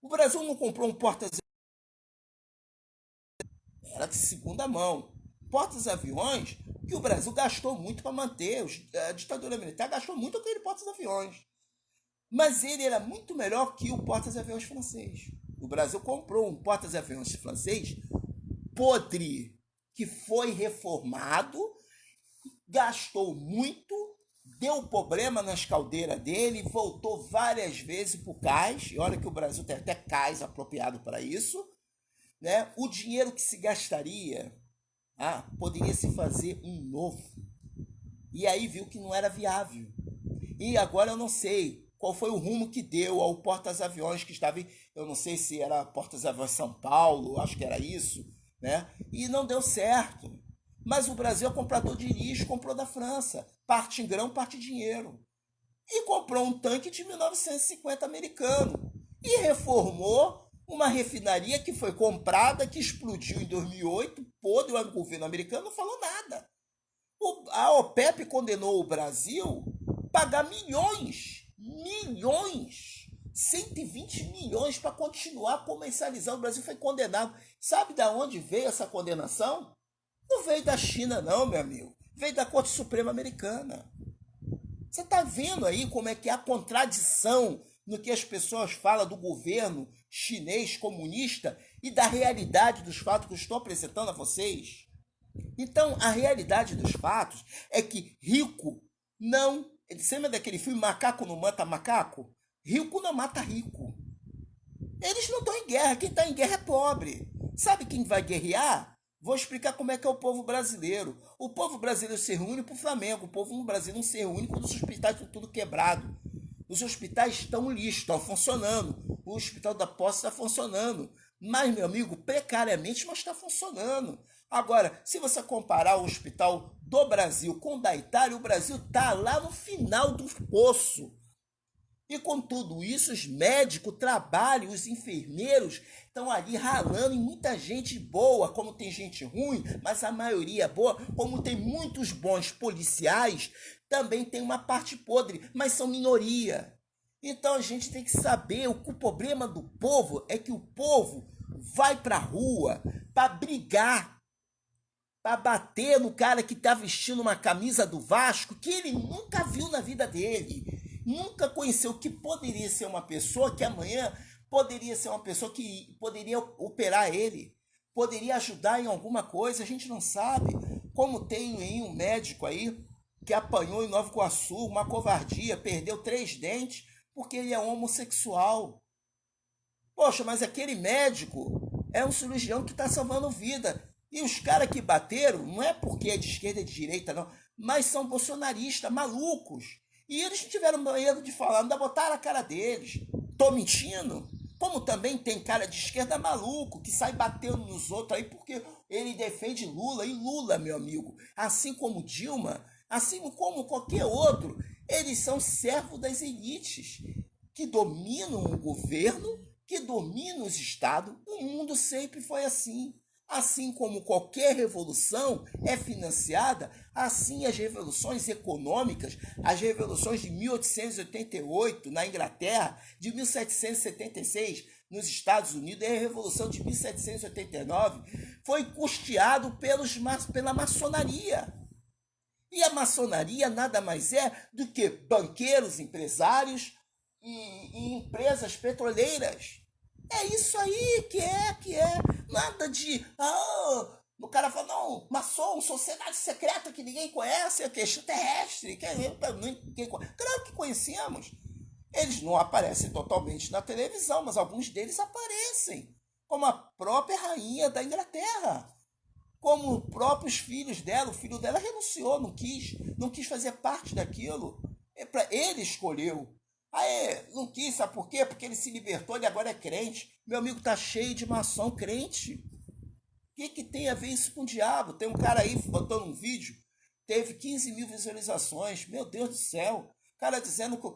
O Brasil não comprou um porta-aviões, era de segunda mão. Portas-aviões que o Brasil gastou muito para manter. A ditadura militar gastou muito aquele portas-aviões. Mas ele era muito melhor que o porta-aviões francês. O Brasil comprou um porta-aviões francês podre, que foi reformado, gastou muito, deu problema nas caldeiras dele, voltou várias vezes para o cais, e olha que o Brasil tem até cais apropriado para isso, né? O dinheiro que se gastaria, poderia se fazer um novo. E aí viu que não era viável. E agora eu não sei qual foi o rumo que deu ao porta-aviões que estava, eu não sei se era porta-aviões São Paulo, acho que era isso, né? E não deu certo. Mas o Brasil é comprador de lixo, comprou da França, parte em grão, parte em dinheiro. E comprou um tanque de 1950 americano. E reformou uma refinaria que foi comprada, que explodiu em 2008, podre, o governo americano não falou nada. A OPEP condenou o Brasil a pagar milhões, 120 milhões para continuar comercializando. O Brasil foi condenado. Sabe de onde veio essa condenação? Não veio da China não, meu amigo. Veio da Corte Suprema Americana. Você está vendo aí como é que é a contradição no que as pessoas falam do governo chinês comunista e da realidade dos fatos que eu estou apresentando a vocês? Então, a realidade dos fatos é que rico não... Você lembra daquele filme Macaco não mata macaco? Rico não mata rico. Eles não estão em guerra. Quem está em guerra é pobre. Sabe quem vai guerrear? Vou explicar como é que é o povo brasileiro. O povo brasileiro se reúne para o Flamengo. O povo brasileiro não se reúne quando os hospitais estão tudo quebrado. Os hospitais estão listos, estão funcionando. O hospital da Posse está funcionando. Mas, meu amigo, precariamente, mas está funcionando. Agora, se você comparar o hospital do Brasil com o da Itália, o Brasil está lá no final do poço. E com tudo isso, os médicos trabalham, os enfermeiros estão ali ralando, e muita gente boa, como tem gente ruim, mas a maioria é boa, como tem muitos bons policiais, também tem uma parte podre, mas são minoria. Então a gente tem que saber, o problema do povo é que o povo vai pra rua para brigar, para bater no cara que está vestindo uma camisa do Vasco, que ele nunca viu na vida dele. Nunca conheceu, que poderia ser uma pessoa que amanhã poderia ser uma pessoa que poderia operar ele, poderia ajudar em alguma coisa, a gente não sabe. Como tem aí um médico aí que apanhou em Nova Iguaçu, uma covardia, perdeu 3 dentes porque ele é homossexual. Poxa, mas aquele médico é um cirurgião que está salvando vida. E os caras que bateram, não é porque é de esquerda e de direita, não, mas são bolsonaristas, malucos. E eles não tiveram medo de falar, ainda botaram a cara deles. Tô mentindo? Como também tem cara de esquerda maluco, que sai batendo nos outros aí porque ele defende Lula. E Lula, meu amigo, assim como Dilma, assim como qualquer outro, eles são servos das elites que dominam o governo, que dominam os estados. O mundo sempre foi assim. Assim como qualquer revolução é financiada, assim as revoluções econômicas, as revoluções de 1888 na Inglaterra, de 1776 nos Estados Unidos e a Revolução de 1789 foi custeado pela maçonaria. E a maçonaria nada mais é do que banqueiros, empresários e empresas petroleiras. É isso aí que é. Nada de... o cara fala, não, maçom, sociedade secreta que ninguém conhece, que é extraterrestre. Claro que conhecemos. Eles não aparecem totalmente na televisão, mas alguns deles aparecem. Como a própria rainha da Inglaterra. Como os próprios filhos dela. O filho dela renunciou, não quis fazer parte daquilo. Ele escolheu. Não quis, sabe por quê? Porque ele se libertou, ele agora é crente. Meu amigo tá cheio de maçom crente. O que tem a ver isso com o diabo? Tem um cara aí botando um vídeo, teve 15 mil visualizações. Meu Deus do céu. cara dizendo que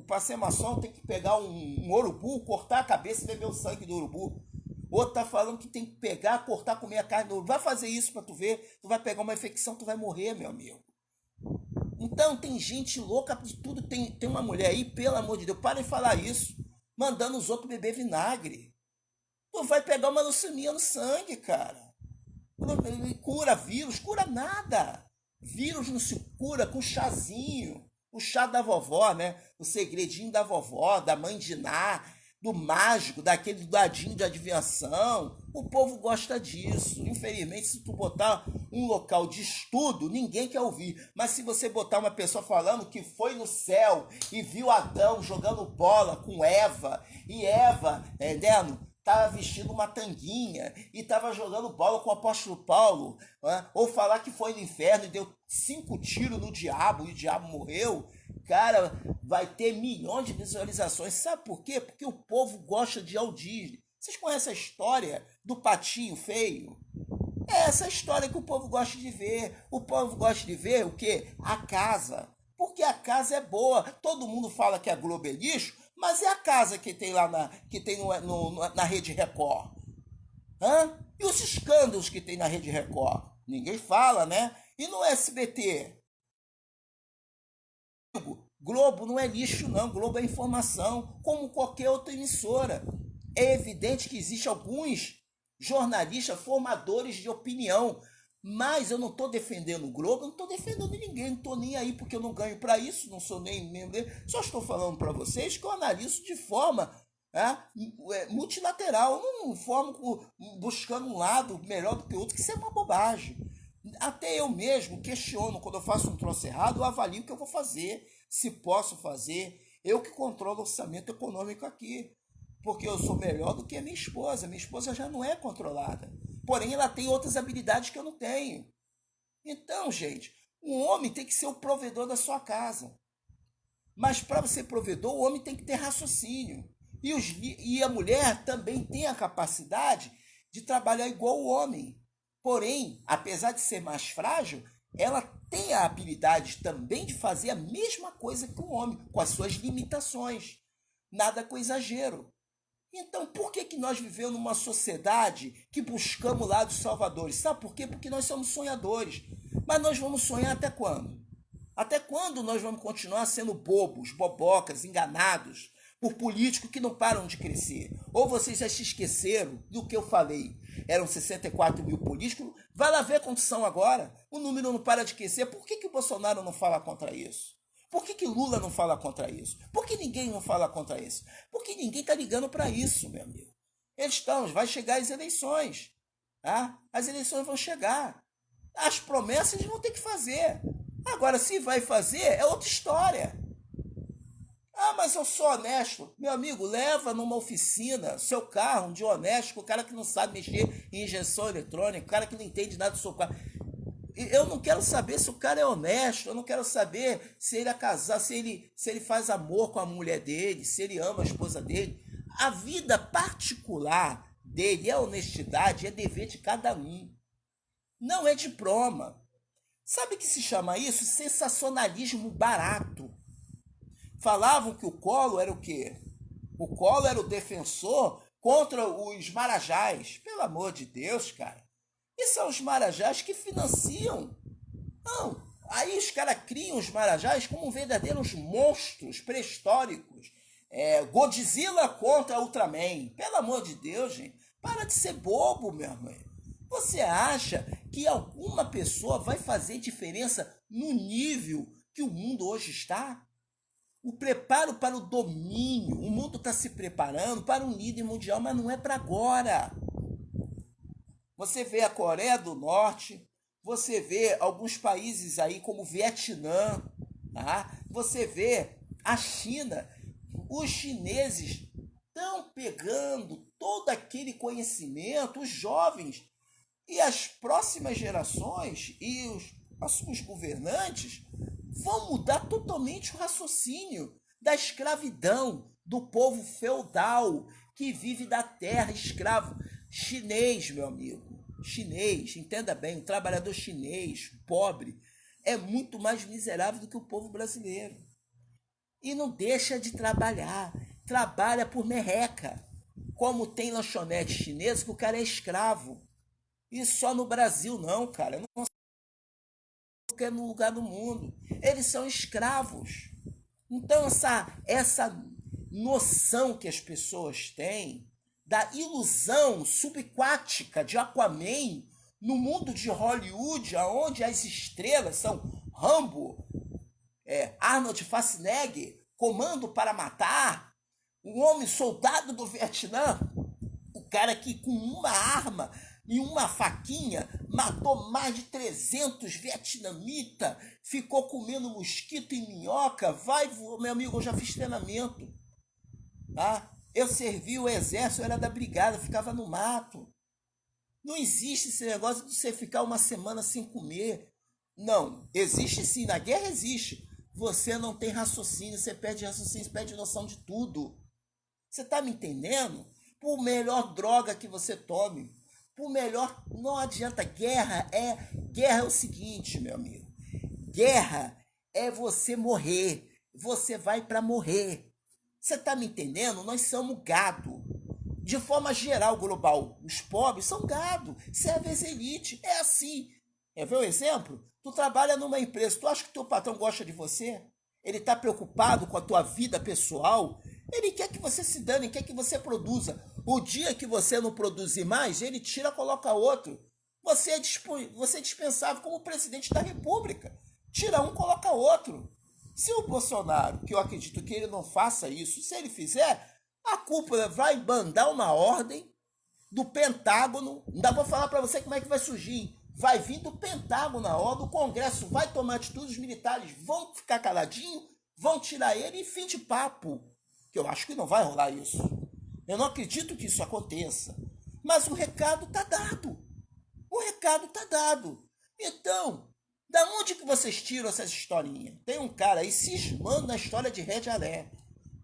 para ser maçom, tem que pegar um urubu, cortar a cabeça e beber o sangue do urubu. Outro tá falando que tem que pegar, cortar, comer a carne do urubu. Vai fazer isso para tu ver. Tu vai pegar uma infecção, tu vai morrer, meu amigo. Então tem gente louca de tudo. Tem uma mulher aí, pelo amor de Deus, para de falar isso. Mandando os outros beber vinagre. Tu vai pegar uma leucemia no sangue, cara. Cura vírus, cura nada. Vírus não se cura com chazinho. O chá da vovó, né? O segredinho da vovó, da mãe de Ná, do mágico, daquele dadinho de adivinhação. O povo gosta disso. Infelizmente, se tu botar um local de estudo, ninguém quer ouvir. Mas se você botar uma pessoa falando que foi no céu e viu Adão jogando bola com Eva, e Eva, entendendo? Estava vestindo uma tanguinha e estava jogando bola com o apóstolo Paulo, né? Ou falar que foi no inferno e deu 5 tiros no diabo e o diabo morreu, cara, vai ter milhões de visualizações. Sabe por quê? Porque o povo gosta de Walt Disney. Vocês conhecem a história do patinho feio? É essa história que o povo gosta de ver. O povo gosta de ver o quê? A casa. Porque a casa é boa. Todo mundo fala que a Globo é lixo, mas é a casa que tem lá na Rede Record. Hã? E os escândalos que tem na Rede Record? Ninguém fala, né? E no SBT? Globo não é lixo, não. Globo é informação, como qualquer outra emissora. É evidente que existem alguns jornalistas formadores de opinião, mas eu não estou defendendo o Globo, não estou defendendo ninguém, não estou nem aí porque eu não ganho para isso, não sou nem membro dele. Só estou falando para vocês que eu analiso de forma multilateral, não buscando um lado melhor do que o outro, que isso é uma bobagem. Até eu mesmo questiono, quando eu faço um troço errado, eu avalio o que eu vou fazer, se posso fazer. Eu que controlo o orçamento econômico aqui, porque eu sou melhor do que a minha esposa. Minha esposa já não é controlada, porém ela tem outras habilidades que eu não tenho. Então, gente, um homem tem que ser o provedor da sua casa. Mas para ser provedor, o homem tem que ter raciocínio. E a mulher também tem a capacidade de trabalhar igual o homem. Porém, apesar de ser mais frágil, ela tem a habilidade também de fazer a mesma coisa que o homem, com as suas limitações. Nada com exagero. Então, por que nós vivemos numa sociedade que buscamos lados salvadores? Sabe por quê? Porque nós somos sonhadores. Mas nós vamos sonhar até quando? Até quando nós vamos continuar sendo bobos, bobocas, enganados por políticos que não param de crescer? Ou vocês já se esqueceram do que eu falei? Eram 64 mil políticos. Vai lá ver quantos são agora. O número não para de crescer. Por que o Bolsonaro não fala contra isso? Por que Lula não fala contra isso? Por que ninguém não fala contra isso? Porque ninguém está ligando para isso, meu amigo. Vai chegar as eleições. Tá? As eleições vão chegar. As promessas eles vão ter que fazer. Agora, se vai fazer, é outra história. Ah, mas eu sou honesto. Meu amigo, leva numa oficina seu carro, de honesto, o cara que não sabe mexer em injeção eletrônica, o cara que não entende nada do seu carro. Eu não quero saber se o cara é honesto, eu não quero saber se ele é casado, se ele faz amor com a mulher dele, se ele ama a esposa dele. A vida particular dele é honestidade, é dever de cada um. Não é diploma. Sabe o que se chama isso? Sensacionalismo barato. Falavam que o Collor era o quê? O Collor era o defensor contra os marajás. Pelo amor de Deus, cara. E são os marajás que financiam. Não. Aí os caras criam os marajás como verdadeiros monstros pré-históricos. Godzilla contra Ultraman. Pelo amor de Deus, gente. Para de ser bobo, meu irmão. Você acha que alguma pessoa vai fazer diferença no nível que o mundo hoje está? O preparo para o domínio. O mundo está se preparando para um líder mundial, mas não é para agora. Você vê a Coreia do Norte, você vê alguns países aí como o Vietnã, tá? Você vê a China. Os chineses estão pegando todo aquele conhecimento, os jovens e as próximas gerações e os próximos governantes vão mudar totalmente o raciocínio da escravidão, do povo feudal que vive da terra, escravo. Chinês, meu amigo, chinês, entenda bem, o trabalhador chinês, pobre, é muito mais miserável do que o povo brasileiro. e não deixa de trabalhar. Trabalha por merreca. Como tem lanchonete chinesa que o cara é escravo. E só no Brasil não, cara. Não é no lugar do mundo. Eles são escravos. Então essa noção que as pessoas têm da ilusão subaquática de Aquaman no mundo de Hollywood, onde as estrelas são Rambo, Arnold Schwarzenegger, Comando para Matar, o homem soldado do Vietnã, o cara que com uma arma e uma faquinha matou mais de 300 vietnamitas, ficou comendo mosquito e minhoca. Vai, meu amigo, eu já fiz treinamento. Tá? Eu servi o exército, eu era da brigada, ficava no mato. Não existe esse negócio de você ficar uma semana sem comer. Não, existe sim, na guerra existe. Você não tem raciocínio, você perde raciocínio, você perde noção de tudo. Você tá me entendendo? Por melhor droga que você tome, por melhor, não adianta. Guerra é o seguinte, meu amigo. Guerra é você morrer. Você vai para morrer. Você tá me entendendo? Nós somos gado. De forma geral, global, os pobres são gado. Serve as elite. É assim. Quer ver um exemplo? Tu trabalha numa empresa, tu acha que teu patrão gosta de você? Ele está preocupado com a tua vida pessoal? Ele quer que você se dane, quer que você produza. O dia que você não produzir mais, ele tira, coloca outro. Você é dispensável como presidente da República. Tira um, coloca outro. Se o Bolsonaro, que eu acredito que ele não faça isso, se ele fizer, a cúpula vai mandar uma ordem do Pentágono. Ainda vou falar para você como é que vai surgir. Vai vir do Pentágono na ordem, o Congresso vai tomar atitude, os militares vão ficar caladinhos, vão tirar ele e fim de papo. Que eu acho que não vai rolar isso. Eu não acredito que isso aconteça. Mas o recado tá dado. O recado tá dado. Então, da onde que vocês tiram essas historinhas? Tem um cara aí cismando na história de Red Alert.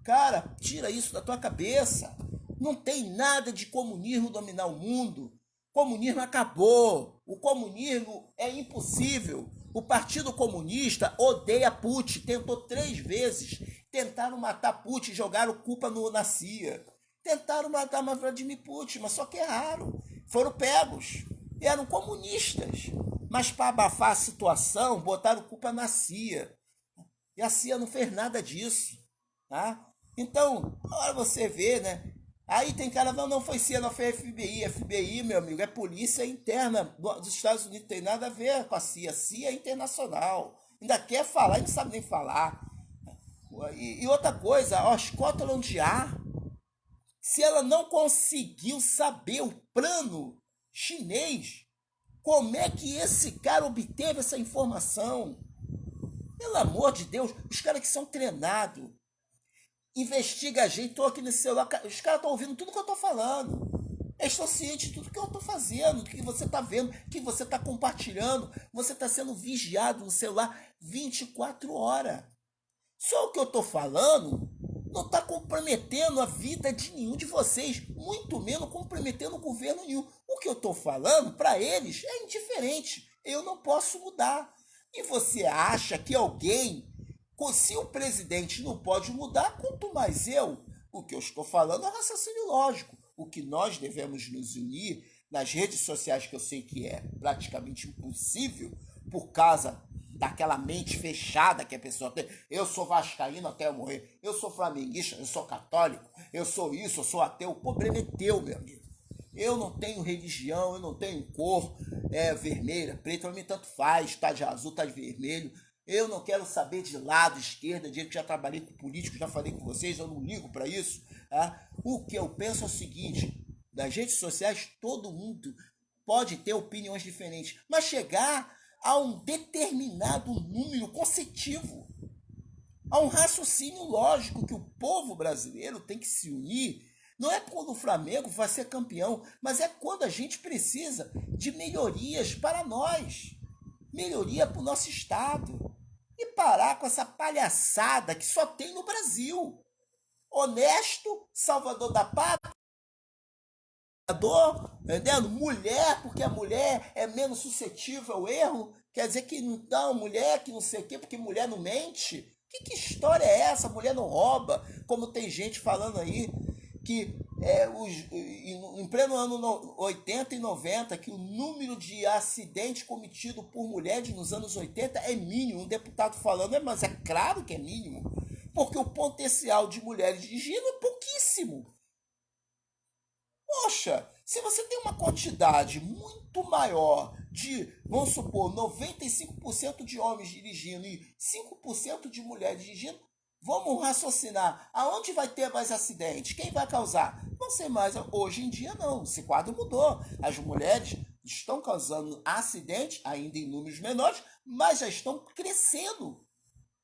Cara, tira isso da tua cabeça. Não tem nada de comunismo dominar o mundo. O comunismo acabou. O comunismo é impossível. O Partido Comunista odeia Putin. Tentou 3 vezes. Tentaram matar Putin, jogaram culpa na CIA. Tentaram matar Vladimir Putin, mas só que erraram. Foram pegos. Eram comunistas. Mas para abafar a situação, botaram culpa na CIA. E a CIA não fez nada disso. Tá? Então, agora você vê, né? Aí tem cara, não foi CIA, não foi FBI. FBI, meu amigo, é polícia interna dos Estados Unidos, não tem nada a ver com a CIA. CIA é internacional. Ainda quer falar e não sabe nem falar. E outra coisa, a Scotland Yard, se ela não conseguiu saber o plano chinês, como é que esse cara obteve essa informação? Pelo amor de Deus, os caras que são treinados, investiga a gente, estou aqui no celular, os caras estão ouvindo tudo que eu estou falando. Eles estão cientes de tudo que eu estou fazendo, do que você está vendo, que você está compartilhando. Você está sendo vigiado no celular 24 horas. Só o que eu estou falando não está comprometendo a vida de nenhum de vocês, muito menos comprometendo o governo nenhum. O que eu estou falando, para eles, é indiferente. Eu não posso mudar. E você acha que alguém, se o presidente não pode mudar, quanto mais eu? O que eu estou falando é raciocínio lógico. O que nós devemos nos unir nas redes sociais, que eu sei que é praticamente impossível, por causa daquela mente fechada que a pessoa tem. Eu sou vascaíno até eu morrer, eu sou flamenguista, eu sou católico, eu sou isso, eu sou ateu. O problema é teu, meu amigo. Eu não tenho religião, eu não tenho cor vermelha, preta, para mim tanto faz, tá de azul, tá de vermelho. Eu não quero saber de lado, esquerda, direita, já trabalhei com políticos, já falei com vocês, eu não ligo para isso. Tá? O que eu penso é o seguinte, nas redes sociais todo mundo pode ter opiniões diferentes, mas chegar a um determinado número consecutivo, a um raciocínio lógico que o povo brasileiro tem que se unir. Não é quando o Flamengo vai ser campeão, mas é quando a gente precisa de melhorias para nós, melhoria para o nosso estado, e parar com essa palhaçada que só tem no Brasil. Honesto, salvador da pátria, entendendo? Mulher, porque a mulher é menos suscetível ao erro, quer dizer que não, mulher que não sei o quê, porque mulher não mente. Que história é essa? A mulher não rouba, como tem gente falando aí que em pleno ano 80 e 90, que o número de acidentes cometidos por mulheres nos anos 80 é mínimo. Um deputado falando, mas é claro que é mínimo, porque o potencial de mulheres dirigindo é pouquíssimo. Poxa, se você tem uma quantidade muito maior de, vamos supor, 95% de homens dirigindo e 5% de mulheres dirigindo, vamos raciocinar. Aonde vai ter mais acidente? Quem vai causar? Não sei mais. Hoje em dia não. Esse quadro mudou. As mulheres estão causando acidentes, ainda em números menores, mas já estão crescendo.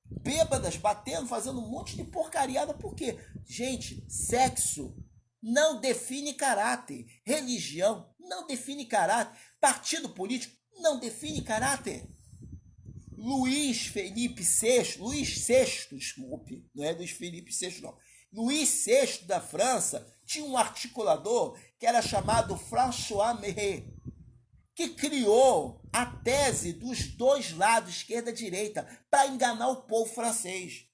Bêbadas, batendo, fazendo um monte de porcariada. Por quê? Gente, sexo não define caráter. Religião não define caráter. Partido político não define caráter. Luís VI, desculpe, não é Luís Felipe VI, não. Luís VI da França tinha um articulador que era chamado François Méret, que criou a tese dos dois lados, esquerda e direita, para enganar o povo francês.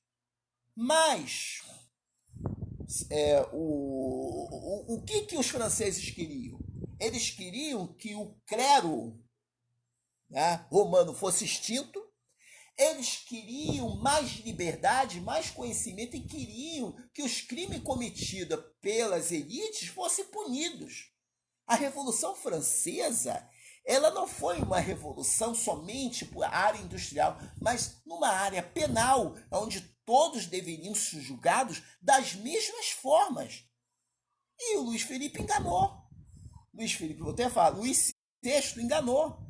Mas o que os franceses queriam? Eles queriam que o clero, né, romano fosse extinto. Eles queriam mais liberdade, mais conhecimento e queriam que os crimes cometidos pelas elites fossem punidos. A Revolução Francesa, ela não foi uma revolução somente por área industrial, mas numa área penal, onde todos deveriam ser julgados das mesmas formas. E o Luís Felipe enganou. Luís Felipe, vou até falar, Luís VI enganou.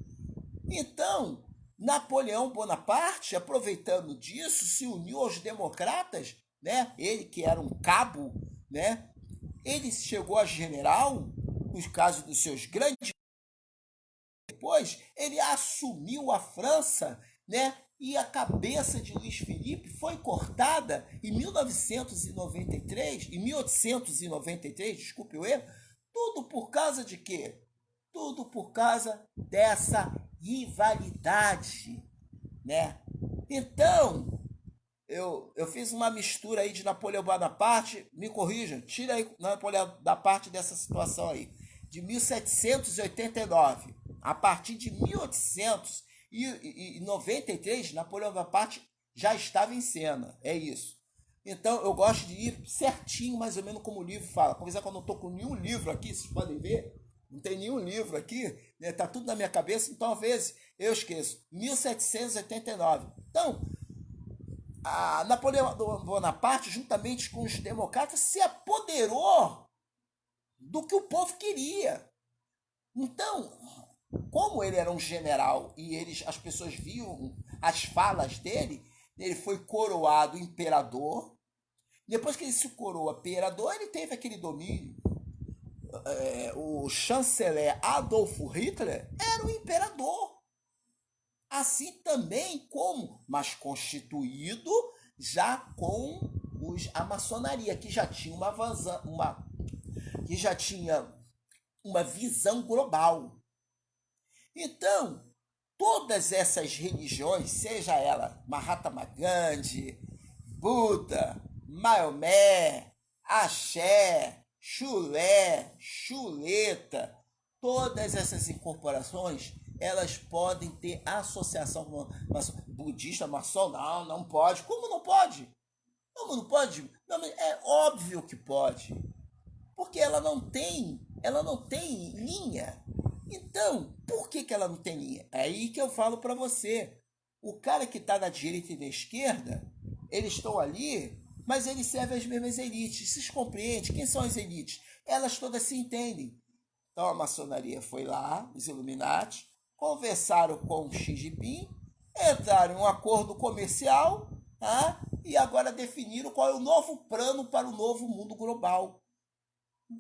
Então, Napoleão Bonaparte, aproveitando disso, se uniu aos democratas, né? Ele que era um cabo, né? Ele chegou a general, nos casos dos seus grandes. Depois, ele assumiu a França, né? E a cabeça de Luís Felipe foi cortada em 1893, desculpe o erro, tudo por causa de quê? Tudo por causa dessa rivalidade, né? Então, eu fiz uma mistura aí de Napoleão Bonaparte, me corrija, tira aí Napoleão da parte dessa situação aí, de 1789. A partir de 1893, Napoleão Bonaparte já estava em cena, é isso. Então, eu gosto de ir certinho, mais ou menos como o livro fala. Apesar que eu não estou com nenhum livro aqui, vocês podem ver, não tem nenhum livro aqui, né? Tá tudo na minha cabeça, então às vezes eu esqueço. 1789. Então, a Napoleão Bonaparte, juntamente com os democratas, se apoderou do que o povo queria. Então, como ele era um general e as pessoas viam as falas dele, ele foi coroado imperador. Depois que ele se coroa imperador, ele teve aquele domínio. O chanceler Adolf Hitler era o imperador. Assim também como, mas constituído já com a maçonaria, que já tinha que já tinha uma visão global. Então, todas essas religiões, seja ela Mahatma Gandhi, Buda, Maomé, Axé, Chulé, Chuleta, todas essas incorporações, elas podem ter associação com budista, maçom, não pode. Como não pode? Como não pode? Não, é óbvio que pode. Porque ela não tem linha. Então, por que ela não tem linha? É aí que eu falo para você. O cara que está na direita e na esquerda, eles estão ali, mas eles servem as mesmas elites. Vocês compreendem? Quem são as elites? Elas todas se entendem. Então a maçonaria foi lá, os Illuminati, conversaram com o Xi Jinping, entraram em um acordo comercial, tá? E agora definiram qual é o novo plano para o novo mundo global,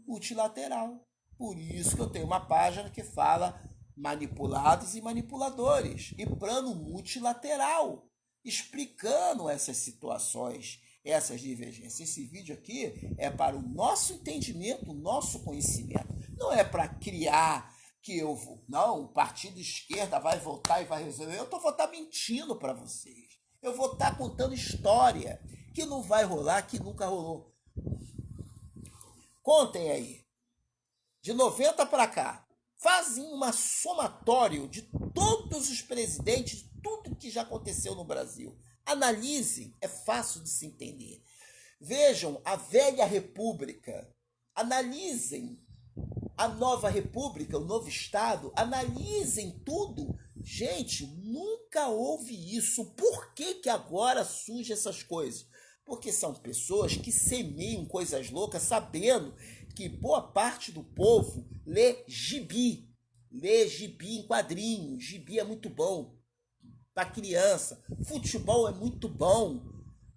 multilateral. Por isso que eu tenho uma página que fala manipulados e manipuladores e plano multilateral, explicando essas situações, essas divergências. Esse vídeo aqui é para o nosso entendimento, o nosso conhecimento. Não é para criar que eu vou. Não, o partido de esquerda vai votar e vai resolver. Eu vou estar mentindo para vocês. Eu vou estar contando história que não vai rolar, que nunca rolou. Contem aí, de 90 para cá, fazem uma somatório de todos os presidentes, de tudo que já aconteceu no Brasil. Analisem, é fácil de se entender. Vejam a velha república, analisem a nova república, o novo estado, analisem tudo. Gente, nunca houve isso. Por que que agora surgem essas coisas? Porque são pessoas que semeiam coisas loucas sabendo que boa parte do povo lê gibi em quadrinhos. Gibi é muito bom para criança. Futebol é muito bom.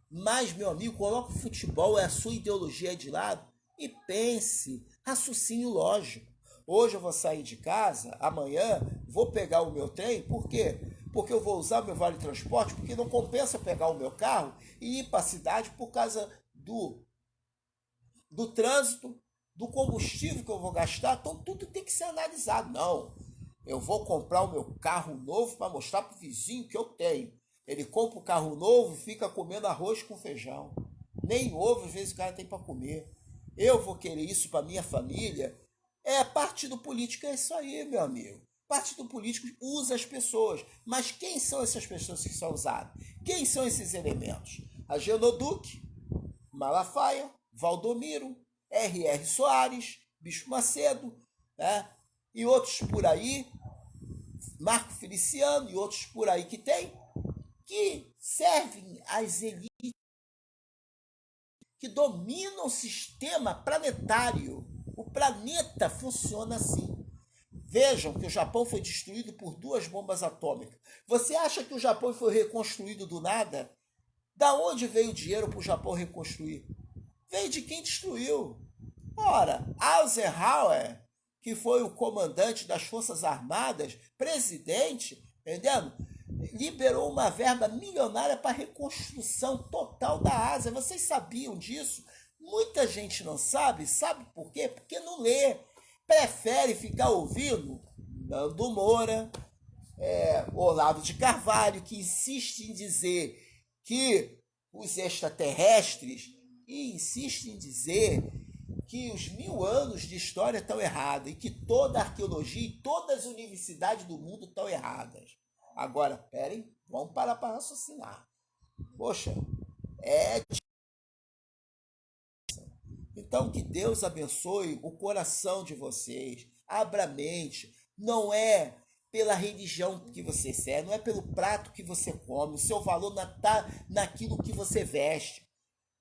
Mas, meu amigo, coloca o futebol e a sua ideologia de lado e pense, raciocínio lógico. Hoje eu vou sair de casa, amanhã vou pegar o meu trem, por quê? Porque eu vou usar o meu vale transporte, porque não compensa pegar o meu carro e ir para a cidade por causa do trânsito, do combustível que eu vou gastar. Então tudo tem que ser analisado. Não, eu vou comprar o meu carro novo para mostrar para o vizinho que eu tenho. Ele compra o carro novo e fica comendo arroz com feijão. Nem ovo às vezes o cara tem para comer. Eu vou querer isso para minha família? Partido político é isso aí, meu amigo. Partido político usa as pessoas. Mas quem são essas pessoas que são usadas? Quem são esses elementos? Agenoduque, Malafaia, Valdomiro, R.R. Soares, Bispo Macedo, né? E outros por aí, Marco Feliciano e outros por aí que servem às elites que dominam o sistema planetário. O planeta funciona assim. Vejam que o Japão foi destruído por 2 bombas atômicas. Você acha que o Japão foi reconstruído do nada? Da onde veio o dinheiro para o Japão reconstruir? Veio de quem destruiu. Ora, Eisenhower, que foi o comandante das Forças Armadas, presidente, entendendo? Liberou uma verba milionária para a reconstrução total da Ásia. Vocês sabiam disso? Muita gente não sabe. Sabe por quê? Porque não lê. Prefere ficar ouvindo Nando Moura, Olavo de Carvalho, que insiste em dizer que os extraterrestres, e insiste em dizer que os 1000 anos de história estão errados e que toda a arqueologia e todas as universidades do mundo estão erradas. Agora, peraí, vamos parar para raciocinar. Poxa, então que Deus abençoe o coração de vocês, abra a mente. Não é pela religião que você serve, não é pelo prato que você come, o seu valor não está naquilo que você veste.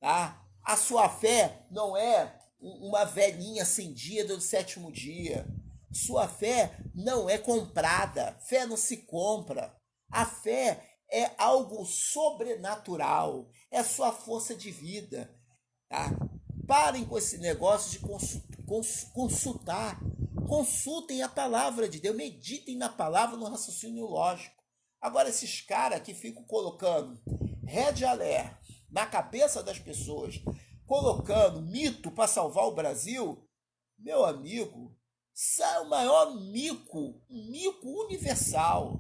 Tá? A sua fé não é uma velhinha acendida do 7º dia. Sua fé não é comprada. Fé não se compra. A fé é algo sobrenatural. É a sua força de vida. Tá? Parem com esse negócio de consultar. Consultem a palavra de Deus. Meditem na palavra, no raciocínio lógico. Agora, esses caras que ficam colocando red alert na cabeça das pessoas, colocando mito para salvar o Brasil, meu amigo, isso é o maior mico universal.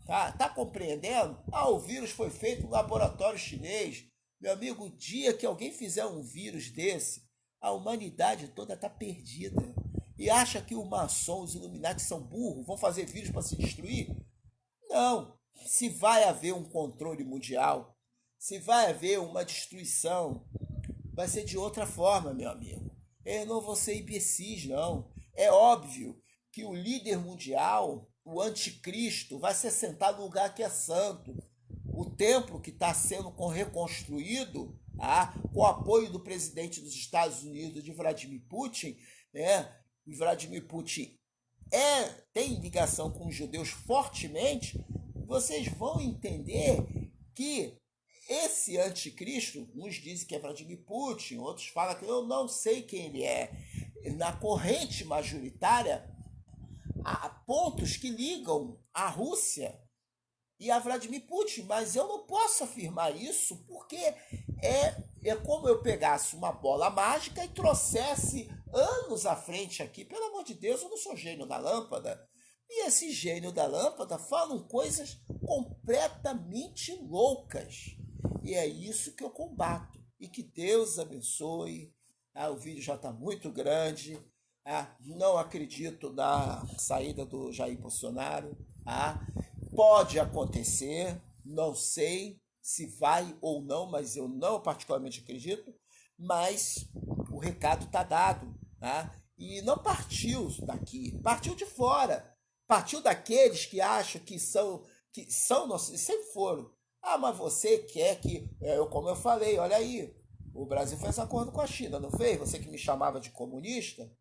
Tá compreendendo? O vírus foi feito no laboratório chinês. Meu amigo, o dia que alguém fizer um vírus desse, a humanidade toda tá perdida. E acha que o maçom, os Illuminati são burros, vão fazer vírus para se destruir? Não. Se vai haver um controle mundial, se vai haver uma destruição, vai ser de outra forma, meu amigo. Eu não vou ser imbecis, não. É óbvio que o líder mundial, o anticristo, vai se assentar no lugar que é santo. O templo que está sendo reconstruído, com o apoio do presidente dos Estados Unidos, de Vladimir Putin, né? E Vladimir Putin tem ligação com os judeus fortemente. Vocês vão entender que esse anticristo, uns dizem que é Vladimir Putin, outros falam que eu não sei quem ele é. Na corrente majoritária, há pontos que ligam a Rússia e a Vladimir Putin, mas eu não posso afirmar isso porque é como eu pegasse uma bola mágica e trouxesse anos à frente aqui. Pelo amor de Deus, eu não sou gênio da lâmpada. E esse gênio da lâmpada falam coisas completamente loucas. E é isso que eu combato. E que Deus abençoe. O vídeo já está muito grande. Não acredito na saída do Jair Bolsonaro. Pode acontecer, não sei se vai ou não, mas eu não particularmente acredito. Mas o recado está dado. E não partiu daqui, partiu de fora. Partiu daqueles que acham que são nossos, sempre foram. Mas você quer que, como eu falei, olha aí, o Brasil fez acordo com a China, não fez? Você que me chamava de comunista,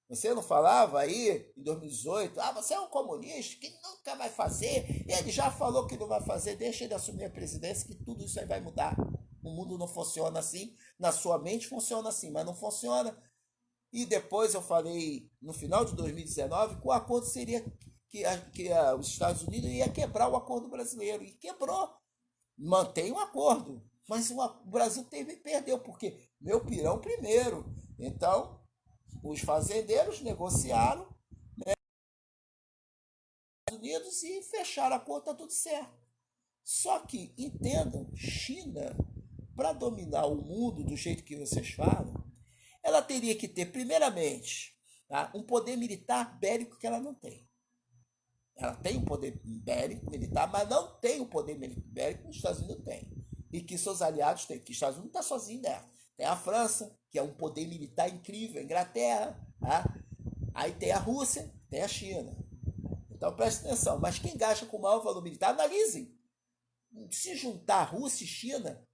você não falava aí em 2018, você é um comunista que nunca vai fazer, ele já falou que não vai fazer, deixa ele assumir a presidência que tudo isso aí vai mudar. O mundo não funciona assim, na sua mente funciona assim, mas não funciona. E depois eu falei, no final de 2019, que o acordo seria que os Estados Unidos ia quebrar o acordo brasileiro. E quebrou. Mantém o acordo. Mas o Brasil perdeu, porque meu pirão primeiro. Então, os fazendeiros negociaram, né, os Estados Unidos e fecharam a acordo, está tudo certo. Só que, entendam, China, para dominar o mundo do jeito que vocês falam, ela teria que ter, primeiramente, um poder militar bélico que ela não tem. Ela tem um poder bélico, militar, mas não tem o poder bélico que os Estados Unidos têm. E que seus aliados têm, que os Estados Unidos não está sozinho nessa. Tem a França, que é um poder militar incrível, a Inglaterra, aí tem a Rússia, tem a China. Então preste atenção, mas quem gasta com maior valor militar, analisem. Se juntar Rússia e China,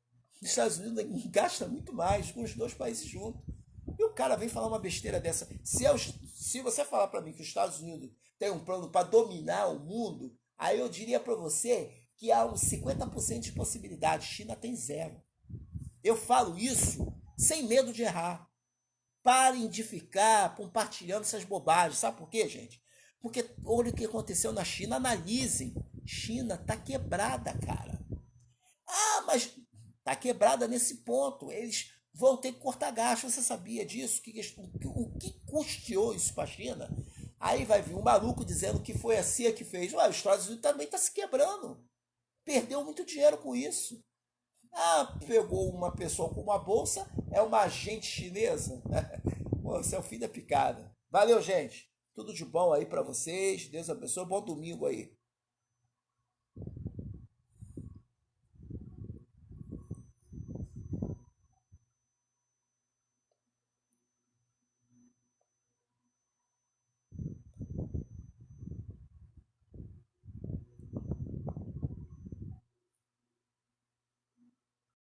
os Estados Unidos gasta muito mais com os dois países juntos. E o cara vem falar uma besteira dessa. Se você falar para mim que os Estados Unidos tem um plano para dominar o mundo, aí eu diria para você que há uns 50% de possibilidade. China tem zero. Eu falo isso sem medo de errar. Parem de ficar compartilhando essas bobagens. Sabe por quê, gente? Porque olha o que aconteceu na China. Analisem. China tá quebrada, cara. Mas tá quebrada nesse ponto. Eles vão ter que cortar gasto. Você sabia disso? O que custeou isso para a China? Aí vai vir um maluco dizendo que foi a CIA que fez. Os Estados Unidos também está se quebrando. Perdeu muito dinheiro com isso. Pegou uma pessoa com uma bolsa, é uma agente chinesa. Você é o fim da picada. Valeu, gente. Tudo de bom aí para vocês. Deus abençoe. Bom domingo aí.